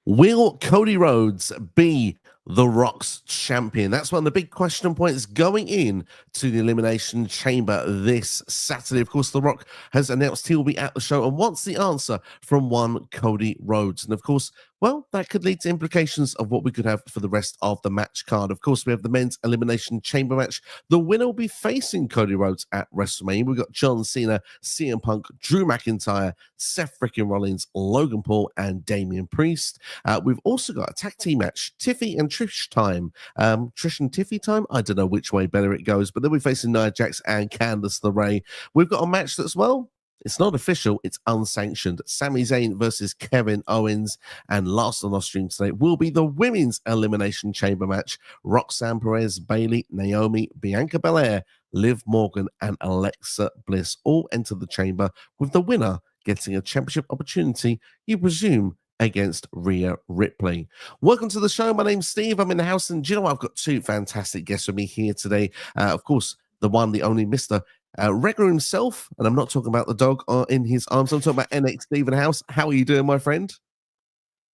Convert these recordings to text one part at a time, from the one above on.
Will Cody Rhodes be the Rock's champion? That's one of the big question points going in to the Elimination Chamber this Saturday. Of course, The Rock has announced he will be at the show and wants the answer from one Cody Rhodes. And of course, well, that could lead to implications of what we could have for the rest of the match card. Of course, we have the men's Elimination Chamber match. The winner will be facing Cody Rhodes at WrestleMania. We've got John Cena, CM Punk, Drew McIntyre, Seth Freakin Rollins, Logan Paul, and Damian Priest. We've also got a tag team match, Tiffy and Trish time. Trish and Tiffy time? I don't know which way better it goes, but then we're facing Nia Jax and Candice LaRae. We've got a match that's, well, it's not official, it's unsanctioned. Sami Zayn versus Kevin Owens. And last on our stream today will be the women's Elimination Chamber match. Roxanne, Perez, Bayley, Naomi, Bianca Belair, Liv Morgan, and Alexa Bliss all enter the chamber, with the winner getting a championship opportunity, you presume, against Rhea Ripley. Welcome to the show. My name's Steve. I'm in the house, and do you know what? I've got two fantastic guests with me here today. Of course, the one, the only Mr. Regler himself, and I'm not talking about the dog in his arms. I'm talking about NX Steve House. How are you doing, my friend?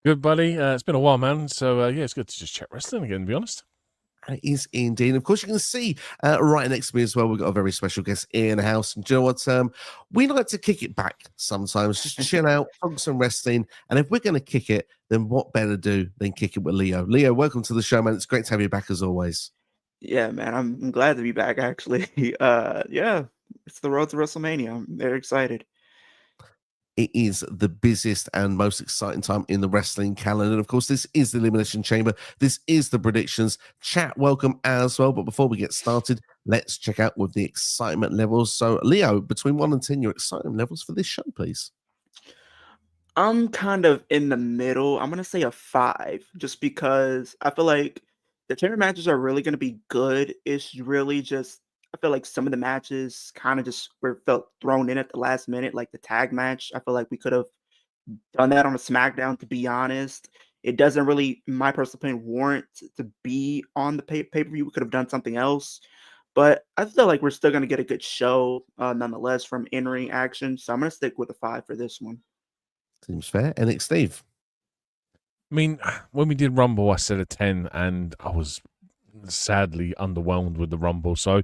Good, buddy. It's been a while, man. So, yeah, it's good to just chat wrestling again, to be honest. It is indeed. Of course, you can see right next to me as well, we've got a very special guest in the house. And do you know what? We like to kick it back sometimes, just chill out, talk some wrestling. And if we're going to kick it, then what better do than kick it with Leo? Leo, welcome to the show, man. It's great to have you back as always. Yeah, man, I'm glad to be back, actually. Yeah, it's the road to WrestleMania. I'm very excited. It is the busiest and most exciting time in the wrestling calendar. And of course, this is the Elimination Chamber. This is the predictions. Chat, welcome as well. But before we get started, let's check out with the excitement levels. So, Leo, between 1 and 10, your excitement levels for this show, please. I'm kind of in the middle. I'm going to say a 5, just because I feel like the chamber matches are really going to be good. It's really just, I feel like some of the matches kind of just felt thrown in at the last minute, like the tag match. I feel like we could have done that on a SmackDown, to be honest. It doesn't really, in my personal opinion, warrant to be on the pay-per-view. We could have done something else. But I feel like we're still going to get a good show nonetheless from in-ring action. So I'm going to stick with a 5 for this one. Seems fair. NX Steve. I mean, when we did Rumble, I said a 10, and I was sadly underwhelmed with the Rumble. So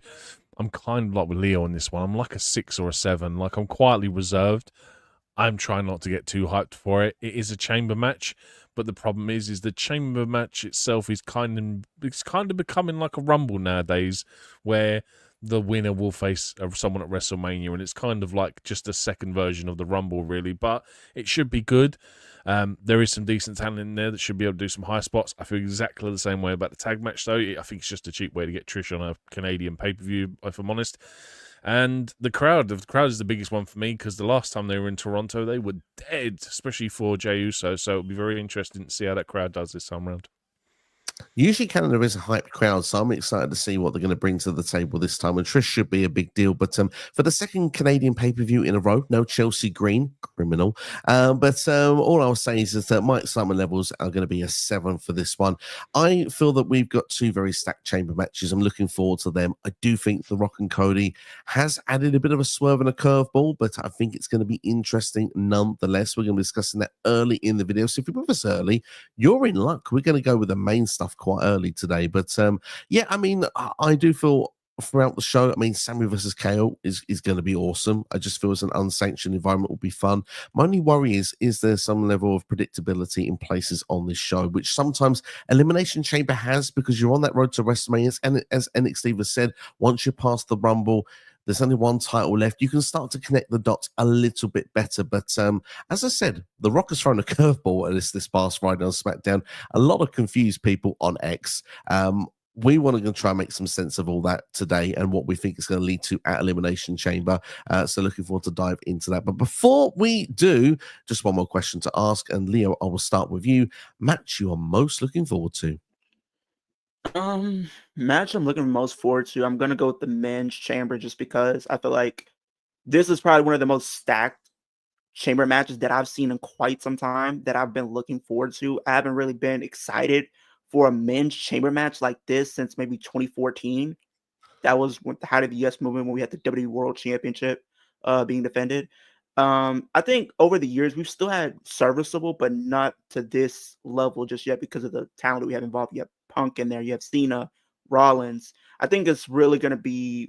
I'm kind of like with Leo on this one. I'm like a 6 or a 7. Like, I'm quietly reserved. I'm trying not to get too hyped for it. It is a chamber match, but the problem is the chamber match itself is kind of becoming like a Rumble nowadays, where the winner will face someone at WrestleMania, and it's kind of like just a second version of the Rumble, really. But it should be good. There is some decent talent in there that should be able to do some high spots. I feel exactly the same way about the tag match, though. I think it's just a cheap way to get Trish on a Canadian pay-per-view, if I'm honest. And the crowd is the biggest one for me, because the last time they were in Toronto, they were dead, especially for Jey Uso. So it'll be very interesting to see how that crowd does this time around. Usually Canada is a hyped crowd, so I'm excited to see what they're going to bring to the table this time. And Trish should be a big deal. But for the second Canadian pay-per-view in a row, no Chelsea Green, criminal. But all I'll say is that my excitement levels are going to be a 7 for this one. I feel that we've got two very stacked chamber matches. I'm looking forward to them. I do think The Rock and Cody has added a bit of a swerve and a curveball, but I think it's going to be interesting nonetheless. We're going to be discussing that early in the video. So if you're with us early, you're in luck. We're going to go with the main stuff quite early today. But yeah, I mean, I do feel throughout the show, I mean, Sami versus KO is going to be awesome. I just feel as an unsanctioned environment will be fun. My only worry is there some level of predictability in places on this show, which sometimes Elimination Chamber has, because you're on that road to WrestleMania. And as NXT has said, once you're past the Rumble, there's only one title left. You can start to connect the dots a little bit better. But as I said, The Rock has thrown a curveball at us this past Friday on SmackDown. A lot of confused people on X. We want to try and make some sense of all that today and what we think is going to lead to at Elimination Chamber. So looking forward to dive into that. But before we do, just one more question to ask. And Leo, I will start with you. Match you are most looking forward to? Match I'm looking most forward to, I'm gonna go with the men's chamber, just because I feel like this is probably one of the most stacked chamber matches that I've seen in quite some time, that I've been looking forward to. I haven't really been excited for a men's chamber match like this since maybe 2014. That was when the height of the US movement, when we had the WWE World Championship being defended. I think over the years we've still had serviceable, but not to this level just yet because of the talent we have involved. You have Punk in there, you have Cena, Rollins. I think it's really going to be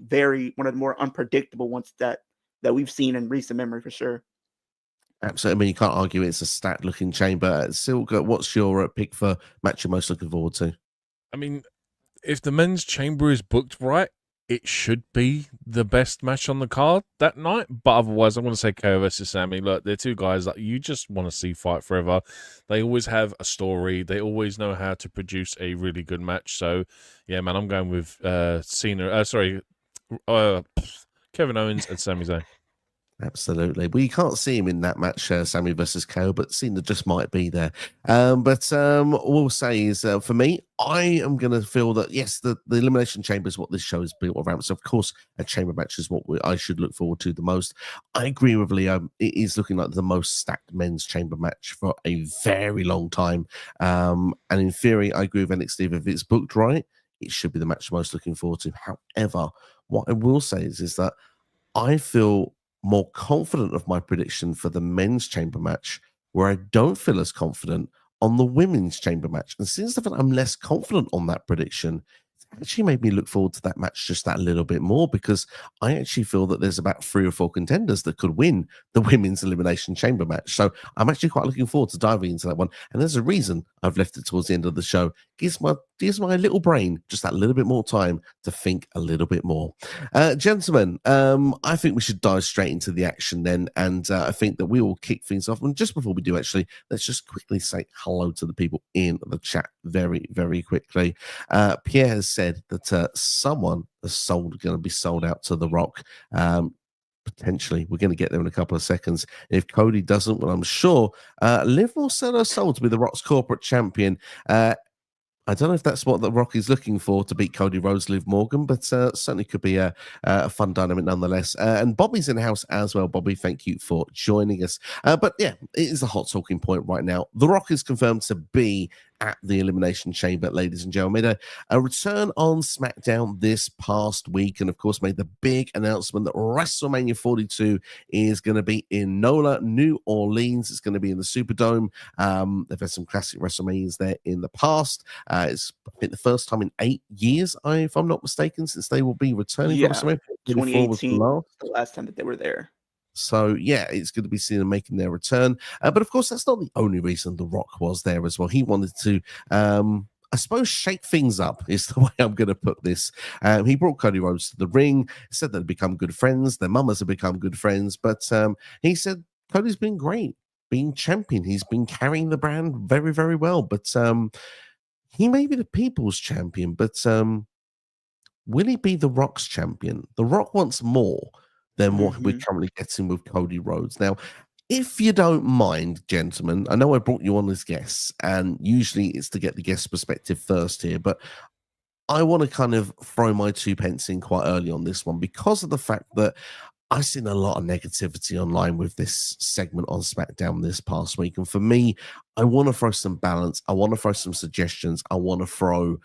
one of the more unpredictable ones that we've seen in recent memory for sure. Absolutely. I mean, you can't argue it's a stat looking chamber. Silga, what's your pick for match you're most looking forward to? I mean, if the men's chamber is booked right, it should be the best match on the card that night. But otherwise, I'm going to say KO versus Sami. Look, they're two guys that you just want to see fight forever. They always have a story. They always know how to produce a really good match. So, yeah, man, I'm going with Kevin Owens and Sami Zayn. Absolutely. Well, you can't see him in that match, Sammy versus KO, but Cena just might be there. But what we'll say is, for me, I am going to feel that, yes, the Elimination Chamber is what this show is built around. So, of course, a chamber match is what I should look forward to the most. I agree with Leo. It is looking like the most stacked men's chamber match for a very long time. And in theory, I agree with NXT. If it's booked right, it should be the match I'm most looking forward to. However, what I will say is that I feel more confident of my prediction for the men's chamber match, where I don't feel as confident on the women's chamber match. And since I'm less confident on that prediction, it actually made me look forward to that match just that little bit more, because I actually feel that there's about 3 or 4 contenders that could win the women's elimination chamber match. So I'm actually quite looking forward to diving into that one. And there's a reason I've left it towards the end of the show. Gives my little brain just that little bit more time to think a little bit more. Gentlemen, I think we should dive straight into the action then. And I think that we will kick things off. And just before we do, actually, let's just quickly say hello to the people in the chat very, very quickly. Pierre has said that someone is going to be sold out to The Rock. Potentially, we're going to get there in a couple of seconds. If Cody doesn't, well, I'm sure Liv will sell her soul to be The Rock's corporate champion. I don't know if that's what The Rock is looking for to beat Cody Rhodes, Liv Morgan, but certainly could be a fun dynamic nonetheless. And Bobby's in the house as well. Bobby, thank you for joining us. But yeah, it is a hot talking point right now. The Rock is confirmed to be at the Elimination Chamber, ladies and gentlemen. Made a return on SmackDown this past week, and of course made the big announcement that WrestleMania 42 is going to be in NOLA, New Orleans. It's going to be in the Superdome. They've had some classic WrestleManias there in the past. It's, I think, the first time in 8 years, if I'm not mistaken, since they will be returning for WrestleMania. 2018 was the last time that they were there. So, yeah, it's good to be seeing them making their return. But, of course, that's not the only reason The Rock was there as well. He wanted to, I suppose, shake things up is the way I'm going to put this. He brought Cody Rhodes to the ring, said they'd become good friends. Their mamas have become good friends. But he said Cody's been great, being champion. He's been carrying the brand very, very well. But he may be the people's champion, but will he be The Rock's champion? The Rock wants more than what we're currently getting with Cody Rhodes. Now, if you don't mind, gentlemen, I know I brought you on as guests, and usually it's to get the guest perspective first here, but I want to kind of throw my 2 pence in quite early on this one because of the fact that I've seen a lot of negativity online with this segment on SmackDown this past week. And for me, I want to throw some balance. I want to throw some suggestions. I want to throw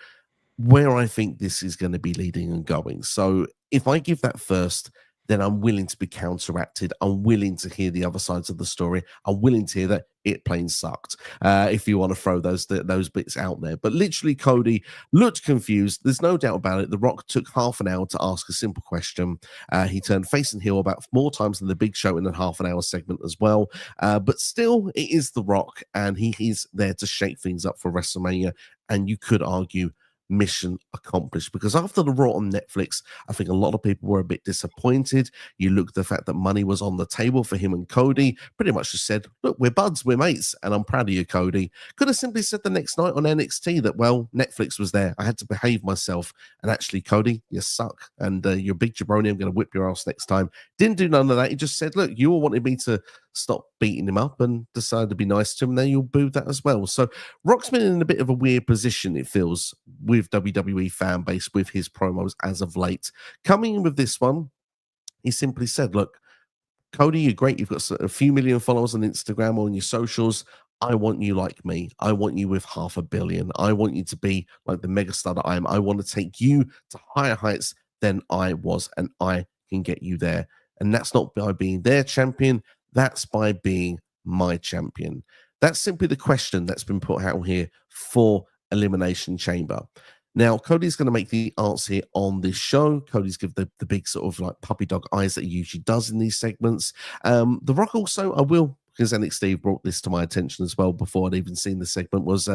where I think this is going to be leading and going. So if I give that first, then I'm willing to be counteracted. I'm willing to hear the other sides of the story. I'm willing to hear that it plain sucked, if you want to throw those bits out there. But literally, Cody looked confused. There's no doubt about it. The Rock took half an hour to ask a simple question. He turned face and heel about more times than the Big Show in a half an hour segment as well. But still, it is The Rock, and he's there to shake things up for WrestleMania. And you could argue mission accomplished, because after the Raw on Netflix, I think a lot of people were a bit disappointed. You look at the fact that money was on the table for him and Cody, pretty much just said, look, we're buds, we're mates, and I'm proud of you, Cody. Could have simply said the next night on NXT that, well, Netflix was there, I had to behave myself, and actually, Cody, you suck, and you're a big jabroni, I'm going to whip your ass next time. Didn't do none of that. He just said, look, you all wanted me to stop beating him up, and decided to be nice to him, and then you'll boo that as well. So Rock's been in a bit of a weird position, it feels, with WWE fan base with his promos as of late. Coming in with this one, he simply said, look, Cody, you're great. You've got a few million followers on Instagram or on your socials. I want you like me. I want you with 500 million. I want you to be like the megastar that I am. I want to take you to higher heights than I was, and I can get you there. And that's not by being their champion. That's by being my champion. That's simply the question that's been put out here for Elimination Chamber. Now, Cody's going to make the answer here on this show. Cody's give the big sort of like puppy dog eyes that he usually does in these segments. The Rock also, I will, because NXT brought this to my attention as well before I'd even seen the segment, was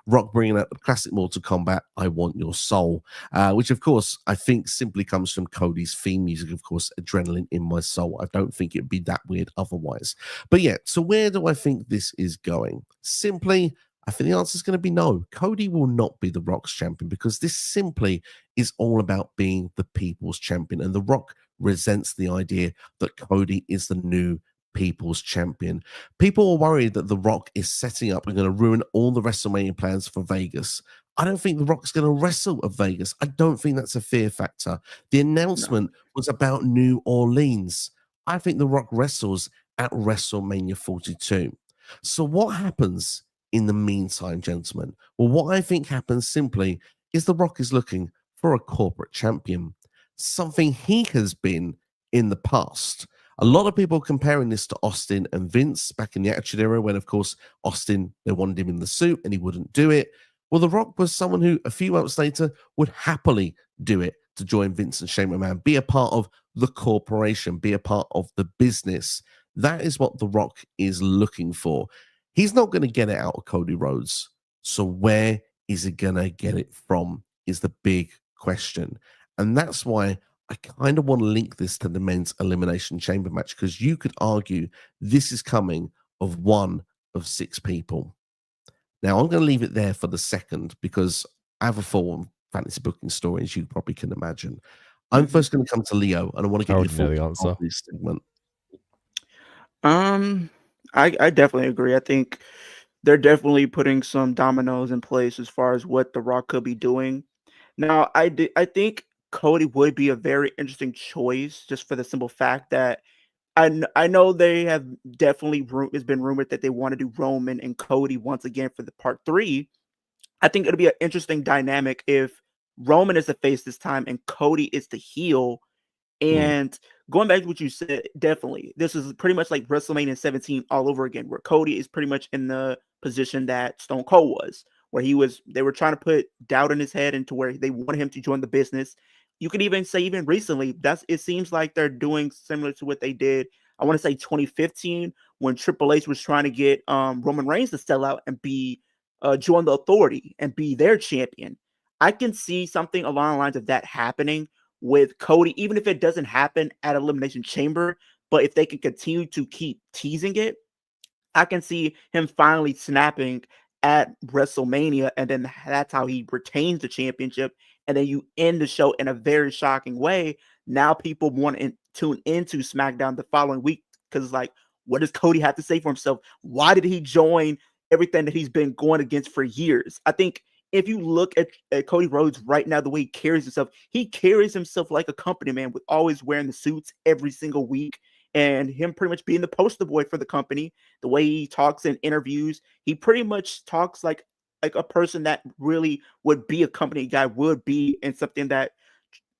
Rock bringing out the classic Mortal Kombat, I Want Your Soul, which, of course, I think simply comes from Cody's theme music, of course, Adrenaline in My Soul. I don't think it'd be that weird otherwise. But yeah, so where do I think this is going? Simply, I think the answer is going to be no. Cody will not be the Rock's champion because this simply is all about being the people's champion. And the Rock resents the idea that Cody is the new people's champion. People are worried that The Rock is setting up and going to ruin all the WrestleMania plans for Vegas. I don't think The Rock's going to wrestle at Vegas. I don't think that's a fear factor. The announcement was about New Orleans. I think The Rock wrestles at WrestleMania 42. So what happens in the meantime, gentlemen? Well, what I think happens simply is The Rock is looking for a corporate champion, something he has been in the past. A lot of people comparing this to Austin and Vince back in the Attitude Era when, of course, Austin, they wanted him in the suit and he wouldn't do it. Well, The Rock was someone who a few months later would happily do it to join Vince and Shane McMahon, be a part of the corporation, be a part of the business. That is what The Rock is looking for. He's not going to get it out of Cody Rhodes. So where is he going to get it from is the big question. And that's why I kind of want to link this to the men's Elimination Chamber match, because you could argue this is coming of one of 6 people. Now, I'm going to leave it there for the second because I have a full fantasy booking story, as you probably can imagine. I'm first going to come to Leo, and I want to get your thoughts on this segment. I definitely agree. I think they're definitely putting some dominoes in place as far as what The Rock could be doing. Now, I think Cody would be a very interesting choice just for the simple fact that I know they have definitely it's been rumored that they want to do Roman and Cody once again for the part 3. I think it'll be an interesting dynamic if Roman is the face this time and Cody is the heel. And going back to what you said, definitely, this is pretty much like WrestleMania 17 all over again, where Cody is pretty much in the position that Stone Cold was, where they were trying to put doubt in his head into where they wanted him to join the business. You could even say, even recently, it seems like they're doing similar to what they did, I want to say 2015, when Triple H was trying to get Roman Reigns to sell out and join the Authority and be their champion. I can see something along the lines of that happening with Cody, even if it doesn't happen at Elimination Chamber, but if they can continue to keep teasing it, I can see him finally snapping at WrestleMania, and then that's how he retains the championship, and then you end the show in a very shocking way. Now people want to tune into SmackDown the following week because it's like, what does Cody have to say for himself? Why did he join everything that he's been going against for years? I think if you look at Cody Rhodes right now, the way he carries himself like a company man, with always wearing the suits every single week, and him pretty much being the poster boy for the company. The way he talks in interviews, he pretty much talks like a person that really would be a company guy, would be in something that,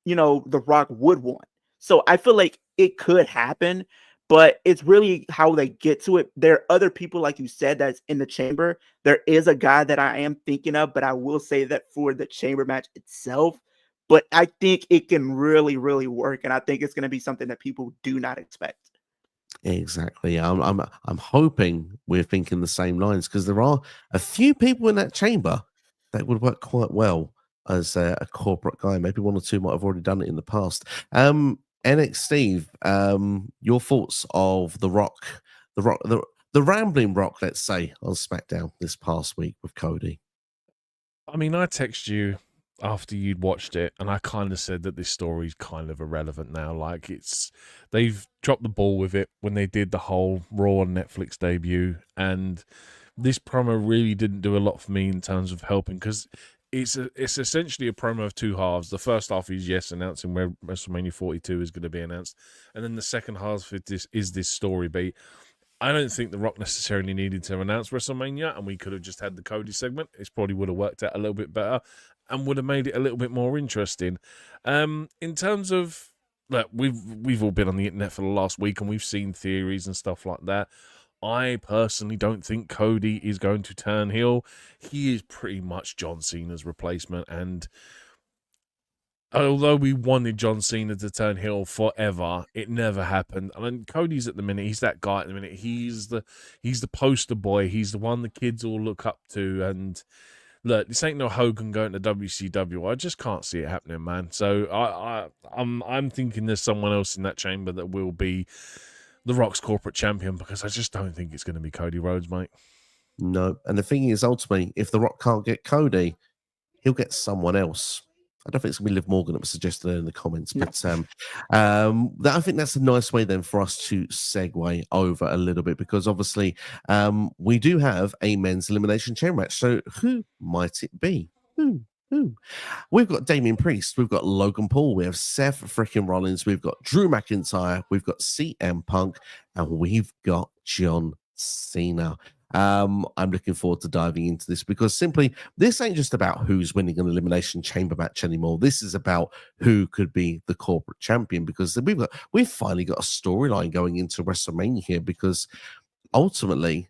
The Rock would want. So I feel like it could happen, but it's really how they get to it. There are other people, like you said, that's in the chamber. There is a guy that I am thinking of, but I will say that for the chamber match itself, but I think it can really, really work, and I think it's going to be something that people do not expect. Exactly. I'm hoping we're thinking the same lines, because there are a few people in that chamber that would work quite well as a corporate guy. Maybe one or two might have already done it in the past. NXT, your thoughts of the rambling Rock, let's say, on SmackDown this past week with Cody. I mean, I text you after you'd watched it, and I kind of said that this story's kind of irrelevant now. Like, they've dropped the ball with it when they did the whole Raw on Netflix debut, and this promo really didn't do a lot for me in terms of helping, because it's essentially a promo of 2 halves. The first half is announcing where WrestleMania 42 is going to be announced, and then the second half of this story beat. I don't think The Rock necessarily needed to announce WrestleMania, and we could have just had the Cody segment. It probably would have worked out a little bit better and would have made it a little bit more interesting. In terms of look, we've all been on the internet for the last week and we've seen theories and stuff like that. I personally don't think Cody is going to turn heel. He is pretty much John Cena's replacement, and although we wanted John Cena to turn heel forever, it never happened. I mean, Cody's at the minute, he's that guy at the minute. He's the poster boy. He's the one the kids all look up to. And look, this ain't no Hogan going to WCW. I just can't see it happening, man. So I'm thinking there's someone else in that chamber that will be the Rock's corporate champion, because I just don't think it's going to be Cody Rhodes, mate. No. And the thing is, ultimately, if The Rock can't get Cody, he'll get someone else. I don't think it's going to be Liv Morgan that was suggested in the comments, but I think that's a nice way then for us to segue over a little bit, because obviously we do have a men's elimination chamber match. So who might it be? Who? We've got Damian Priest, we've got Logan Paul, we have Seth freaking Rollins, we've got Drew McIntyre, we've got CM Punk, and we've got John Cena. I'm looking forward to diving into this, because simply this ain't just about who's winning an elimination chamber match anymore. This is about who could be the corporate champion, because we've finally got a storyline going into WrestleMania here, because ultimately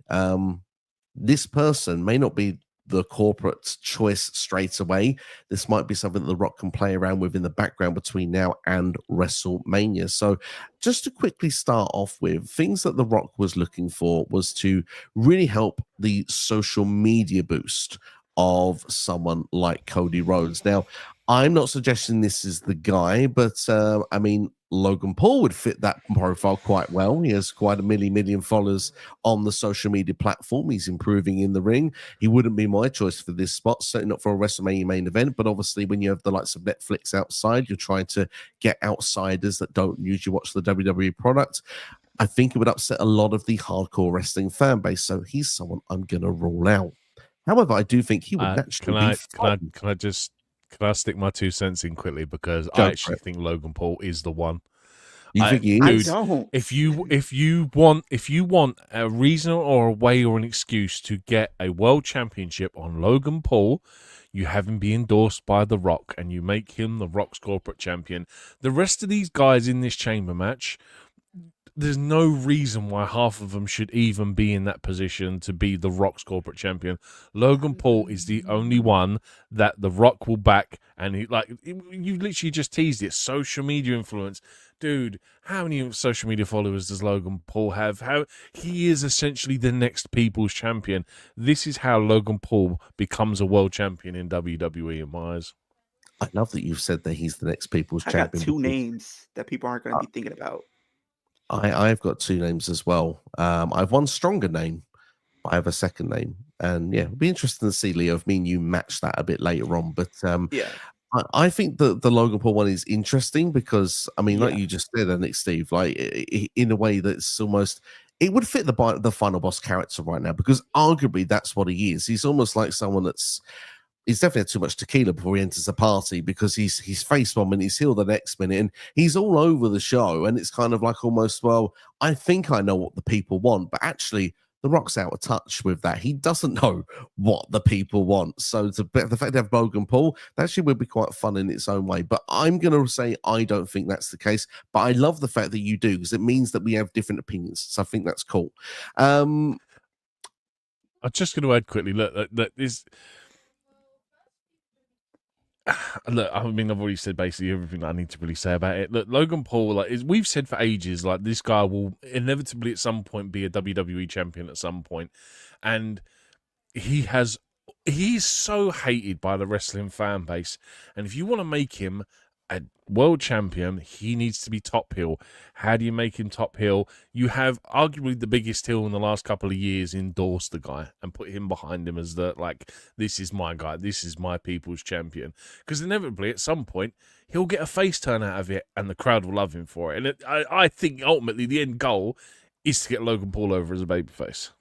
this person may not be the corporate choice straight away. This might be something that The Rock can play around with in the background between now and WrestleMania. So just to quickly start off with, things that The Rock was looking for was to really help the social media boost of someone like Cody Rhodes. Now, I'm not suggesting this is the guy, but I mean, Logan Paul would fit that profile quite well. He has quite a million followers on the social media platform. He's improving in the ring. He wouldn't be my choice for this spot, certainly not for a WrestleMania main event. But obviously, when you have the likes of Netflix outside, you're trying to get outsiders that don't usually watch the WWE product. I think it would upset a lot of the hardcore wrestling fan base. So he's someone I'm going to rule out. However, I do think he would naturally be fun. Can I stick my 2 cents in quickly, because I actually think Logan Paul is the one. You think he is? I don't. If you want a reason or a way or an excuse to get a world championship on Logan Paul, you have him be endorsed by The Rock and you make him The Rock's corporate champion. The rest of these guys in this chamber match, there's no reason why half of them should even be in that position to be The Rock's corporate champion. Logan Paul is the only one that The Rock will back, and you literally just teased it. Social media influence. Dude, how many social media followers does Logan Paul have? He is essentially the next people's champion. This is how Logan Paul becomes a world champion in WWE in my eyes. I love that you've said that he's the next people's champion. I got 2 names that people aren't going to be thinking about. I've got 2 names as well. I have one stronger name. I have a second name. And yeah, it'll be interesting to see, Leo, if me and you match that a bit later on. But Yeah. I think the Logan Paul one is interesting because, I mean, like you just said, Nick Steve, like in a way that's almost, it would fit the final boss character right now, because arguably that's what he is. He's almost like someone he's definitely had too much tequila before he enters a party, because he's face bombing, he's heel the next minute, and he's all over the show. And it's kind of like almost, well, I think I know what the people want, but actually The Rock's out of touch with that. He doesn't know what the people want. So the fact to have Logan Paul, that actually would be quite fun in its own way. But I'm going to say I don't think that's the case. But I love the fact that you do, because it means that we have different opinions. So I think that's cool. I'm just going to add quickly, look this. Look, I mean, I've already said basically everything that I need to really say about it. Look, Logan Paul, we've said for ages, this guy will inevitably at some point be a WWE champion at some point, and he's so hated by the wrestling fan base. And if you want to make him a world champion, he needs to be top heel. How do you make him top heel? You have arguably the biggest heel in the last couple of years endorse the guy and put him behind him as this is my guy, this is my people's champion. Because inevitably at some point he'll get a face turn out of it and the crowd will love him for it. And I think ultimately the end goal is to get Logan Paul over as a babyface.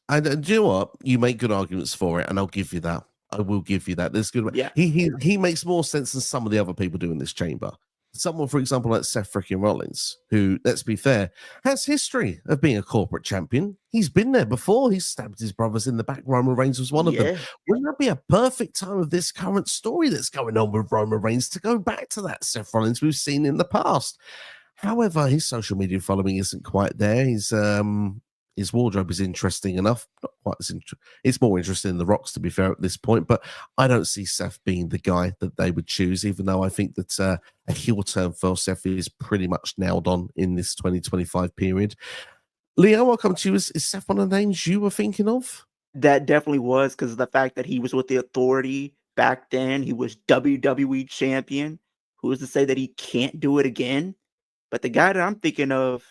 And do you know what? You make good arguments for it, and I'll give you that. I will give you that. There's good. Yeah. He makes more sense than some of the other people do in this chamber. someone, for example, like Seth freaking Rollins, who, let's be fair, has history of being a corporate champion. He's been there before. He's stabbed his brothers in the back. Roman Reigns was one of them. Wouldn't that be a perfect time of this current story that's going on with Roman Reigns to go back to that Seth Rollins we've seen in the past? However, his social media following isn't quite there. His wardrobe is interesting enough. Not quite as it's more interesting than The Rock's, to be fair, at this point. But I don't see Seth being the guy that they would choose, even though I think that a heel turn for Seth is pretty much nailed on in this 2025 period. Leo, I'll come to you. Is Seth one of the names you were thinking of? That definitely was, because of the fact that he was with the Authority back then. He was WWE champion. Who's to say that he can't do it again? But the guy that I'm thinking of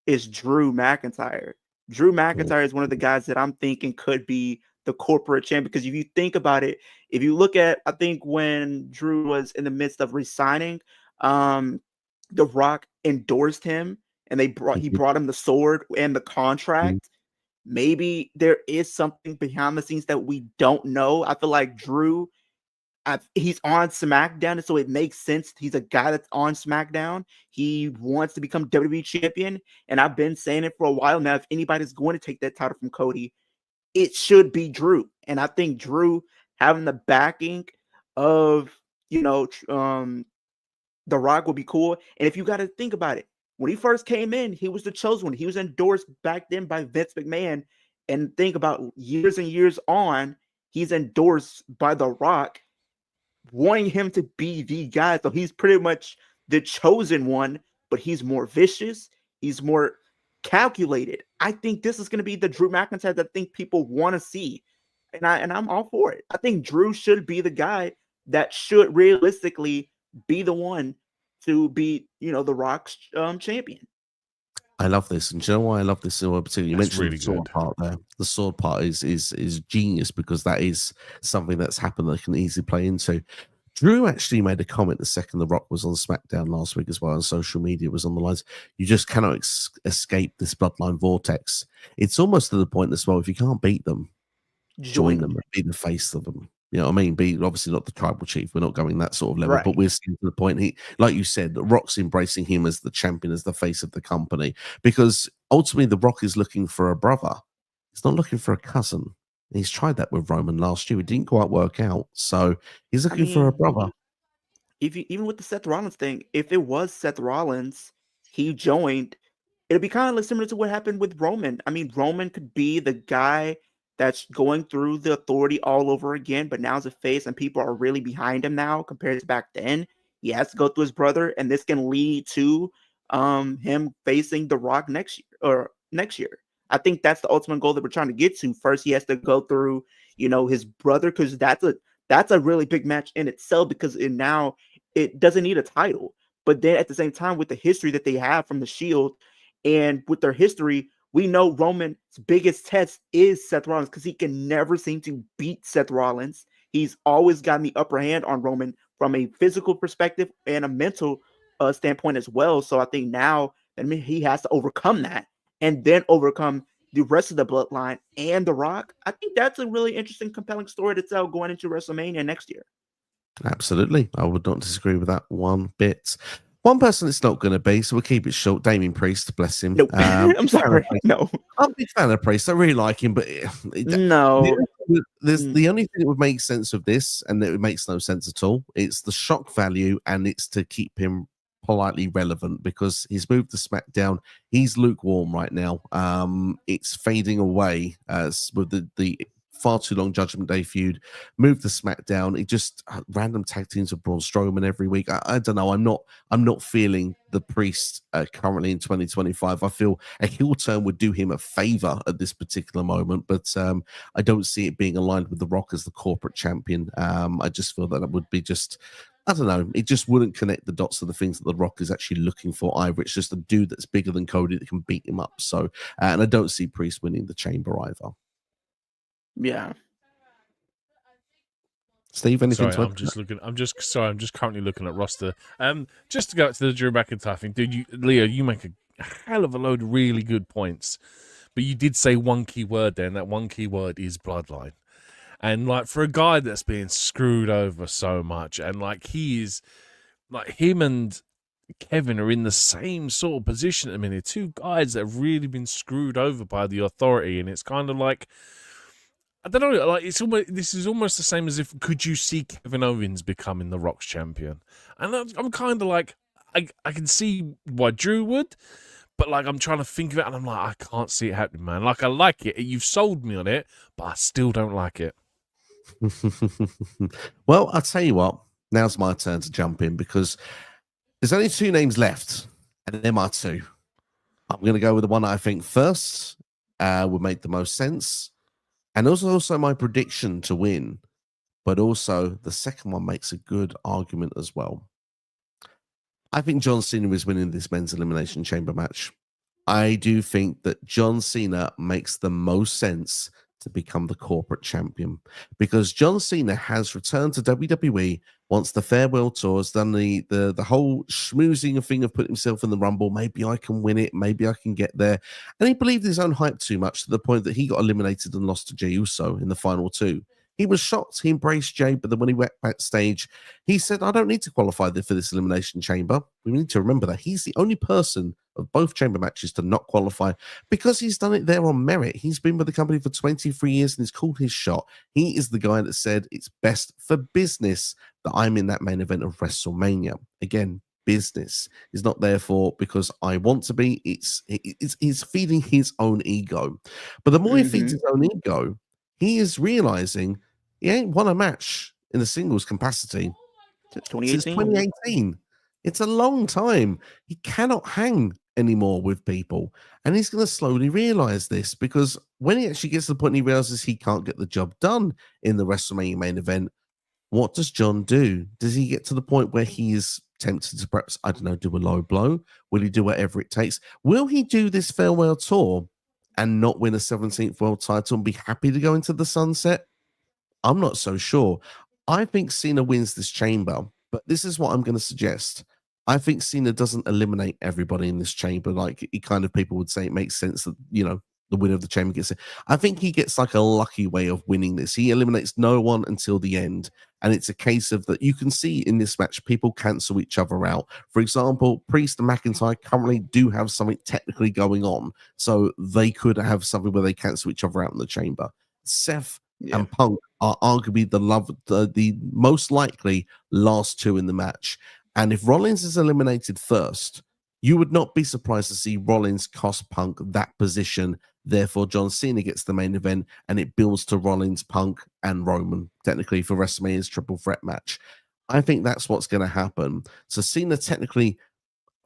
is Drew McIntyre. Drew McIntyre is one of the guys that I'm thinking could be the corporate champ, because if you think about it, if you look at, I think when Drew was in the midst of resigning, The Rock endorsed him, and he brought him the sword and the contract. Maybe there is something behind the scenes that we don't know. I feel like Drew, he's on SmackDown, and so it makes sense. He's a guy that's on SmackDown. He wants to become WWE champion, and I've been saying it for a while now. If anybody's going to take that title from Cody, it should be Drew. And I think Drew having the backing of, The Rock would be cool. And if you got to think about it, when he first came in, he was the chosen one. He was endorsed back then by Vince McMahon. And think about years and years on, he's endorsed by The Rock, wanting him to be the guy. So he's pretty much the chosen one, but he's more vicious. He's more calculated. I think this is going to be the Drew McIntyre that I think people want to see. And I'm all for it. I think Drew should be the guy that should realistically be the one to be, The Rock's champion. I love this, and do you know why I love this in particular? You mentioned really the sword part there. The sword part is genius, because that is something that's happened that can easily play into. Drew actually made a comment the second The Rock was on SmackDown last week as well, and social media was on the lines. You just cannot escape this bloodline vortex. It's almost to the point as well, if you can't beat them, join them, be the face of them. You know what I mean? Be obviously not the tribal chief. We're not going that sort of level, Right. but we're seeing to the point. He, like you said, The Rock's embracing him as the champion, as the face of the company, because ultimately The Rock is looking for a brother. He's not looking for a cousin. He's tried that with Roman last year. It didn't quite work out. So he's looking for a brother. Even with the Seth Rollins thing, if it was Seth Rollins, he joined, it'd be kind of similar to what happened with Roman. I mean, Roman could be the guy that's going through the Authority all over again, but now as a face, and people are really behind him now compared to back then. He has to go through his brother, and this can lead to him facing The Rock next year. I think that's the ultimate goal that we're trying to get to. First, he has to go through, his brother, because that's a really big match in itself, because now it doesn't need a title. But then at the same time, with the history that they have from the Shield, and with their history, we know Roman's biggest test is Seth Rollins, because he can never seem to beat Seth Rollins. He's always gotten the upper hand on Roman from a physical perspective and a mental standpoint as well. So I think now he has to overcome that, and then overcome the rest of the bloodline and The Rock. I think that's a really interesting, compelling story to tell going into WrestleMania next year. Absolutely. I would not disagree with that one bit. One person it's not going to be, so we'll keep it short. Damian Priest, bless him. Nope. I'm sorry. No. I'm a big fan of Priest. I really like him, but no. The only thing that would make sense of this, and it makes no sense at all, it's the shock value, and it's to keep him politely relevant, because he's moved to SmackDown. He's lukewarm right now. It's fading away with the far too long Judgment Day feud. Moved to SmackDown. It just random tag teams with Braun Strowman every week. I don't know. I'm not feeling the Priest currently in 2025. I feel a heel turn would do him a favor at this particular moment, but I don't see it being aligned with The Rock as the corporate champion. I just feel that it would be just, I don't know, it just wouldn't connect the dots to the things that The Rock is actually looking for either. It's just a dude that's bigger than Cody that can beat him up. So, and I don't see Priest winning the Chamber either. Yeah. Steve, anything sorry, to I'm just currently looking at roster. Just to go back to the Drew McIntyre thing, dude, Leo, you make a hell of a load of really good points. But you did say one key word there, and that one key word is bloodline. And like, for a guy that's being screwed over so much, and like he is, like, him and Kevin are in the same sort of position at the minute. Two guys that have really been screwed over by the authority, and it's kind of like, I don't know, like this is almost the same as if could you see Kevin Owens becoming the Rock's champion? And I'm kind of like, I can see why Drew would, but like I'm trying to think of it, and I'm like, I can't see it happening, man. Like I like it, you've sold me on it, but I still don't like it. Well, I'll tell you what. Now's my turn to jump in because there's only two names left, and they're my two. I'm going to go with the one I think first would make the most sense, and also my prediction to win. But also the second one makes a good argument as well. I think John Cena is winning this men's elimination chamber match. I do think that John Cena makes the most sense to become the corporate champion because John Cena has returned to WWE once the farewell tour has done the whole schmoozing thing of putting himself in the Rumble. Maybe I can win it. Maybe I can get there. And he believed his own hype too much to the point that he got eliminated and lost to Jey Uso in the final two. He was shocked. He embraced Jey, but then when he went backstage, he said, I don't need to qualify for this elimination chamber. We need to remember that he's the only person of both chamber matches to not qualify because he's done it there on merit. He's been with the company for 23 years and he's called his shot. He is the guy that said it's best for business that I'm in that main event of WrestleMania. Again, business. He's not there for because I want to be. He's feeding his own ego. But the more he feeds his own ego, he is realizing he ain't won a match in a singles capacity since 2018. It's a long time. He cannot hang anymore with people. And he's going to slowly realize this because when he actually gets to the point he realizes he can't get the job done in the WrestleMania main event, what does John do? Does he get to the point where he is tempted to perhaps, I don't know, do a low blow? Will he do whatever it takes? Will he do this farewell tour and not win a 17th world title and be happy to go into the sunset? I'm not so sure. I think Cena wins this chamber, but this is what I'm going to suggest. I think Cena doesn't eliminate everybody in this chamber. Like kind of people would say it makes sense that, you know, the winner of the chamber gets it. I think he gets like a lucky way of winning this. He eliminates no one until the end. And it's a case of that you can see in this match, people cancel each other out. For example, Priest and McIntyre currently do have something technically going on. So they could have something where they cancel each other out in the chamber. Seth and Punk are arguably the most likely last two in the match. And if Rollins is eliminated first, you would not be surprised to see Rollins cost Punk that position. Therefore, John Cena gets the main event and it builds to Rollins, Punk, and Roman, technically for WrestleMania's triple threat match. I think that's what's going to happen. So Cena technically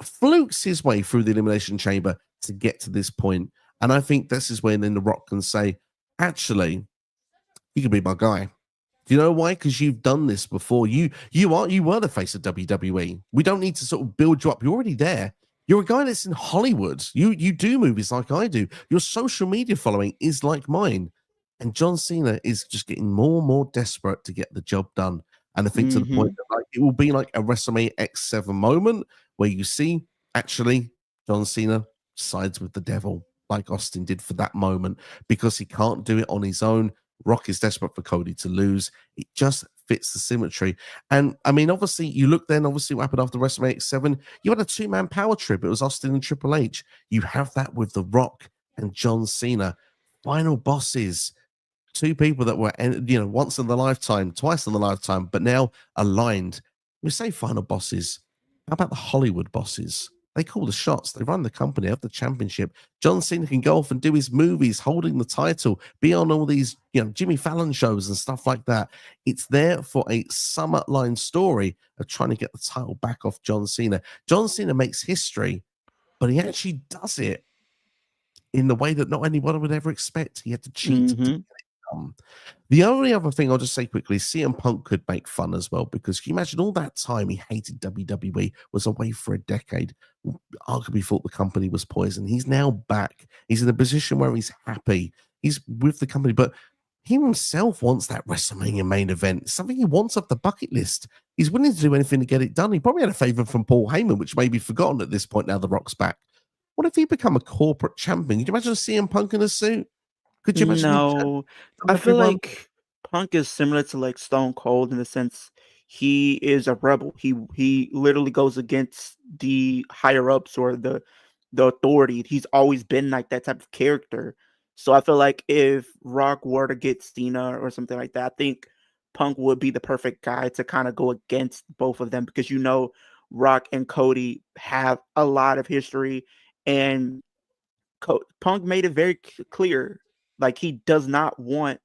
flukes his way through the Elimination Chamber to get to this point. And I think this is when then The Rock can say, actually, you can be my guy. Do you know why? Because you've done this before. You were the face of WWE. We don't need to sort of build you up. You're already there. You're a guy that's in Hollywood. You do movies like I do. Your social media following is like mine. And John Cena is just getting more and more desperate to get the job done. And I think to the point that like it will be like a WrestleMania X7 moment where you see actually John Cena sides with the devil like Austin did for that moment because he can't do it on his own. Rock is desperate for Cody to lose. It just fits the symmetry. And I mean, obviously, you look then, obviously, what happened after WrestleMania 7, you had a two-man power trip. It was Austin and Triple H. You have that with The Rock and John Cena. Final bosses. Two people that were, you know, once in the lifetime, twice in the lifetime, but now aligned. We say final bosses. How about the Hollywood bosses? They call the shots. They run the company, have the championship. John Cena can go off and do his movies, holding the title, be on all these, you know, Jimmy Fallon shows and stuff like that. It's there for a Summerline story of trying to get the title back off John Cena. John Cena makes history, but he actually does it in the way that not anyone would ever expect. He had to cheat to get it done. The only other thing I'll just say quickly, CM Punk could make fun as well, because can you imagine all that time he hated WWE, was away for a decade, arguably thought the company was poisoned. He's now back. He's in a position where he's happy. He's with the company, but he himself wants that WrestleMania main event, something he wants off the bucket list. He's willing to do anything to get it done. He probably had a favor from Paul Heyman, which may be forgotten at this point now The Rock's back. What if he become a corporate champion? Could you imagine CM Punk in a suit? Could you imagine? No, I feel like Punk is similar to like Stone Cold in the sense he is a rebel. He literally goes against the higher ups or the authority. He's always been like that type of character. So I feel like if Rock were to get Cena or something like that, I think Punk would be the perfect guy to kind of go against both of them, because Rock and Cody have a lot of history, and Punk made it very clear, like, he does not want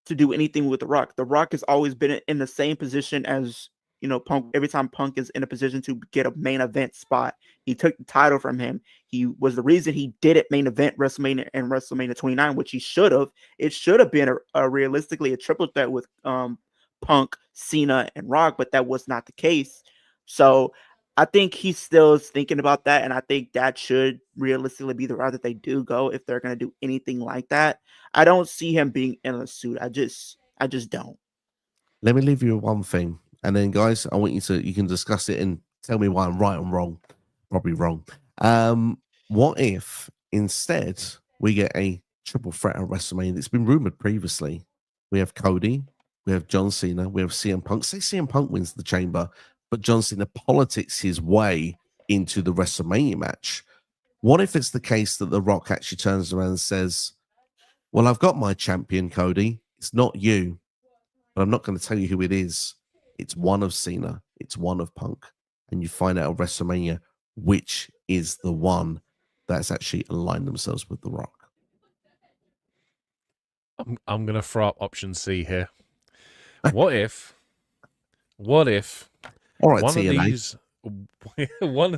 to do anything with The Rock. The Rock has always been in the same position as, Punk. Every time Punk is in a position to get a main event spot, he took the title from him. He was the reason he didn't main event WrestleMania and WrestleMania 29, which he should have. It should have been realistically a triple threat with Punk, Cena, and Rock, but that was not the case. So I think he still is thinking about that, and I think that should realistically be the route that they do go if they're going to do anything like that. I don't see him being in a suit. I just don't. Let me leave you with one thing, and then guys, I want you can discuss it and tell me why I'm right and wrong. Probably wrong. What if instead we get a triple threat at WrestleMania? It's been rumored previously. We have Cody, we have John Cena, we have CM Punk. Say CM Punk wins the Chamber, but John Cena politics his way into the WrestleMania match. What if it's the case that The Rock actually turns around and says, well, I've got my champion, Cody. It's not you, but I'm not going to tell you who it is. It's one of Cena. It's one of Punk. And you find out at WrestleMania which is the one that's actually aligned themselves with The Rock. I'm going to throw up option C here. What if All right, one TNA. one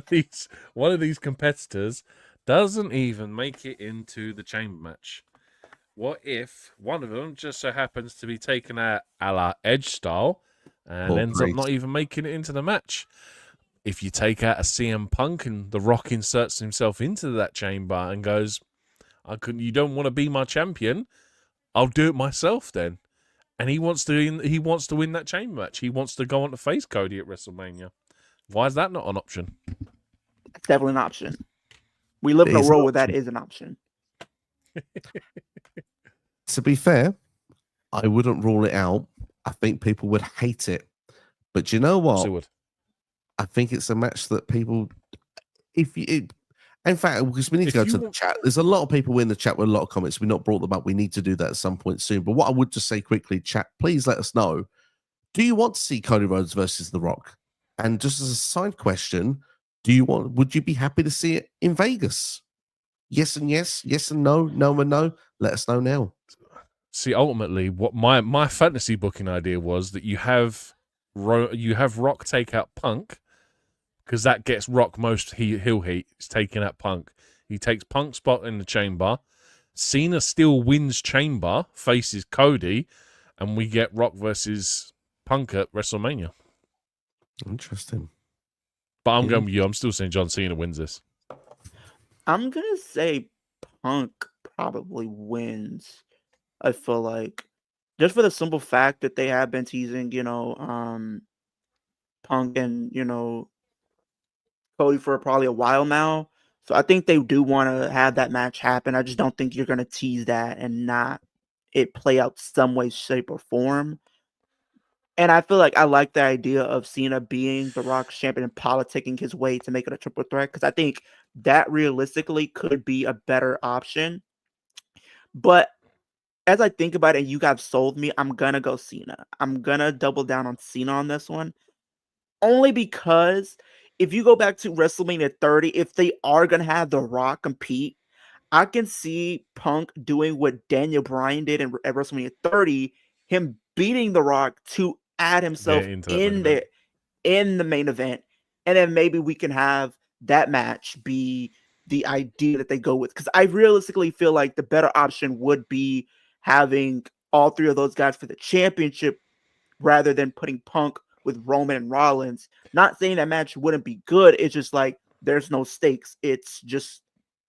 of these competitors doesn't even make it into the chamber match? What if one of them just so happens to be taken out a la Edge style and ends up not even making it into the match? If you take out a CM Punk and The Rock inserts himself into that chamber and goes, you don't want to be my champion, I'll do it myself then. And he wants to win that chamber match. He wants to go on to face Cody at WrestleMania. Why is that not an option? It's definitely an option. We live in a world where that is an option. To be fair, I wouldn't rule it out. I think people would hate it. But you know what? Would. I think it's a match that people, in fact, because we need to go to the chat. There's a lot of people in the chat with a lot of comments. We've not brought them up. We need to do that at some point soon. But what I would just say quickly, chat, please let us know. Do you want to see Cody Rhodes versus The Rock? And just as a side question, would you be happy to see it in Vegas? Yes and yes, yes and no, no and no. Let us know now. See, ultimately, what my fantasy booking idea was that you have Rock take out Punk, because that gets Rock most heel heat. He's taking out Punk. He takes Punk's spot in the chamber. Cena still wins chamber, faces Cody, and we get Rock versus Punk at WrestleMania. Interesting. But I'm going with you. I'm still saying John Cena wins this. I'm going to say Punk probably wins. I feel like, just for the simple fact that they have been teasing, Punk and, Cody for probably a while now. So I think they do want to have that match happen. I just don't think you're going to tease that and not it play out some way, shape, or form. And I feel like I like the idea of Cena being The Rock's champion and politicking his way to make it a triple threat, because I think that realistically could be a better option. But as I think about it, and you guys sold me, I'm going to go Cena. I'm going to double down on Cena on this one. Only because if you go back to WrestleMania 30, if they are going to have The Rock compete, I can see Punk doing what Daniel Bryan did at WrestleMania 30, him beating The Rock to add himself in the main event. And then maybe we can have that match be the idea that they go with. Because I realistically feel like the better option would be having all three of those guys for the championship rather than putting Punk with Roman and Rollins. Not saying that match wouldn't be good. It's just like there's no stakes. It's just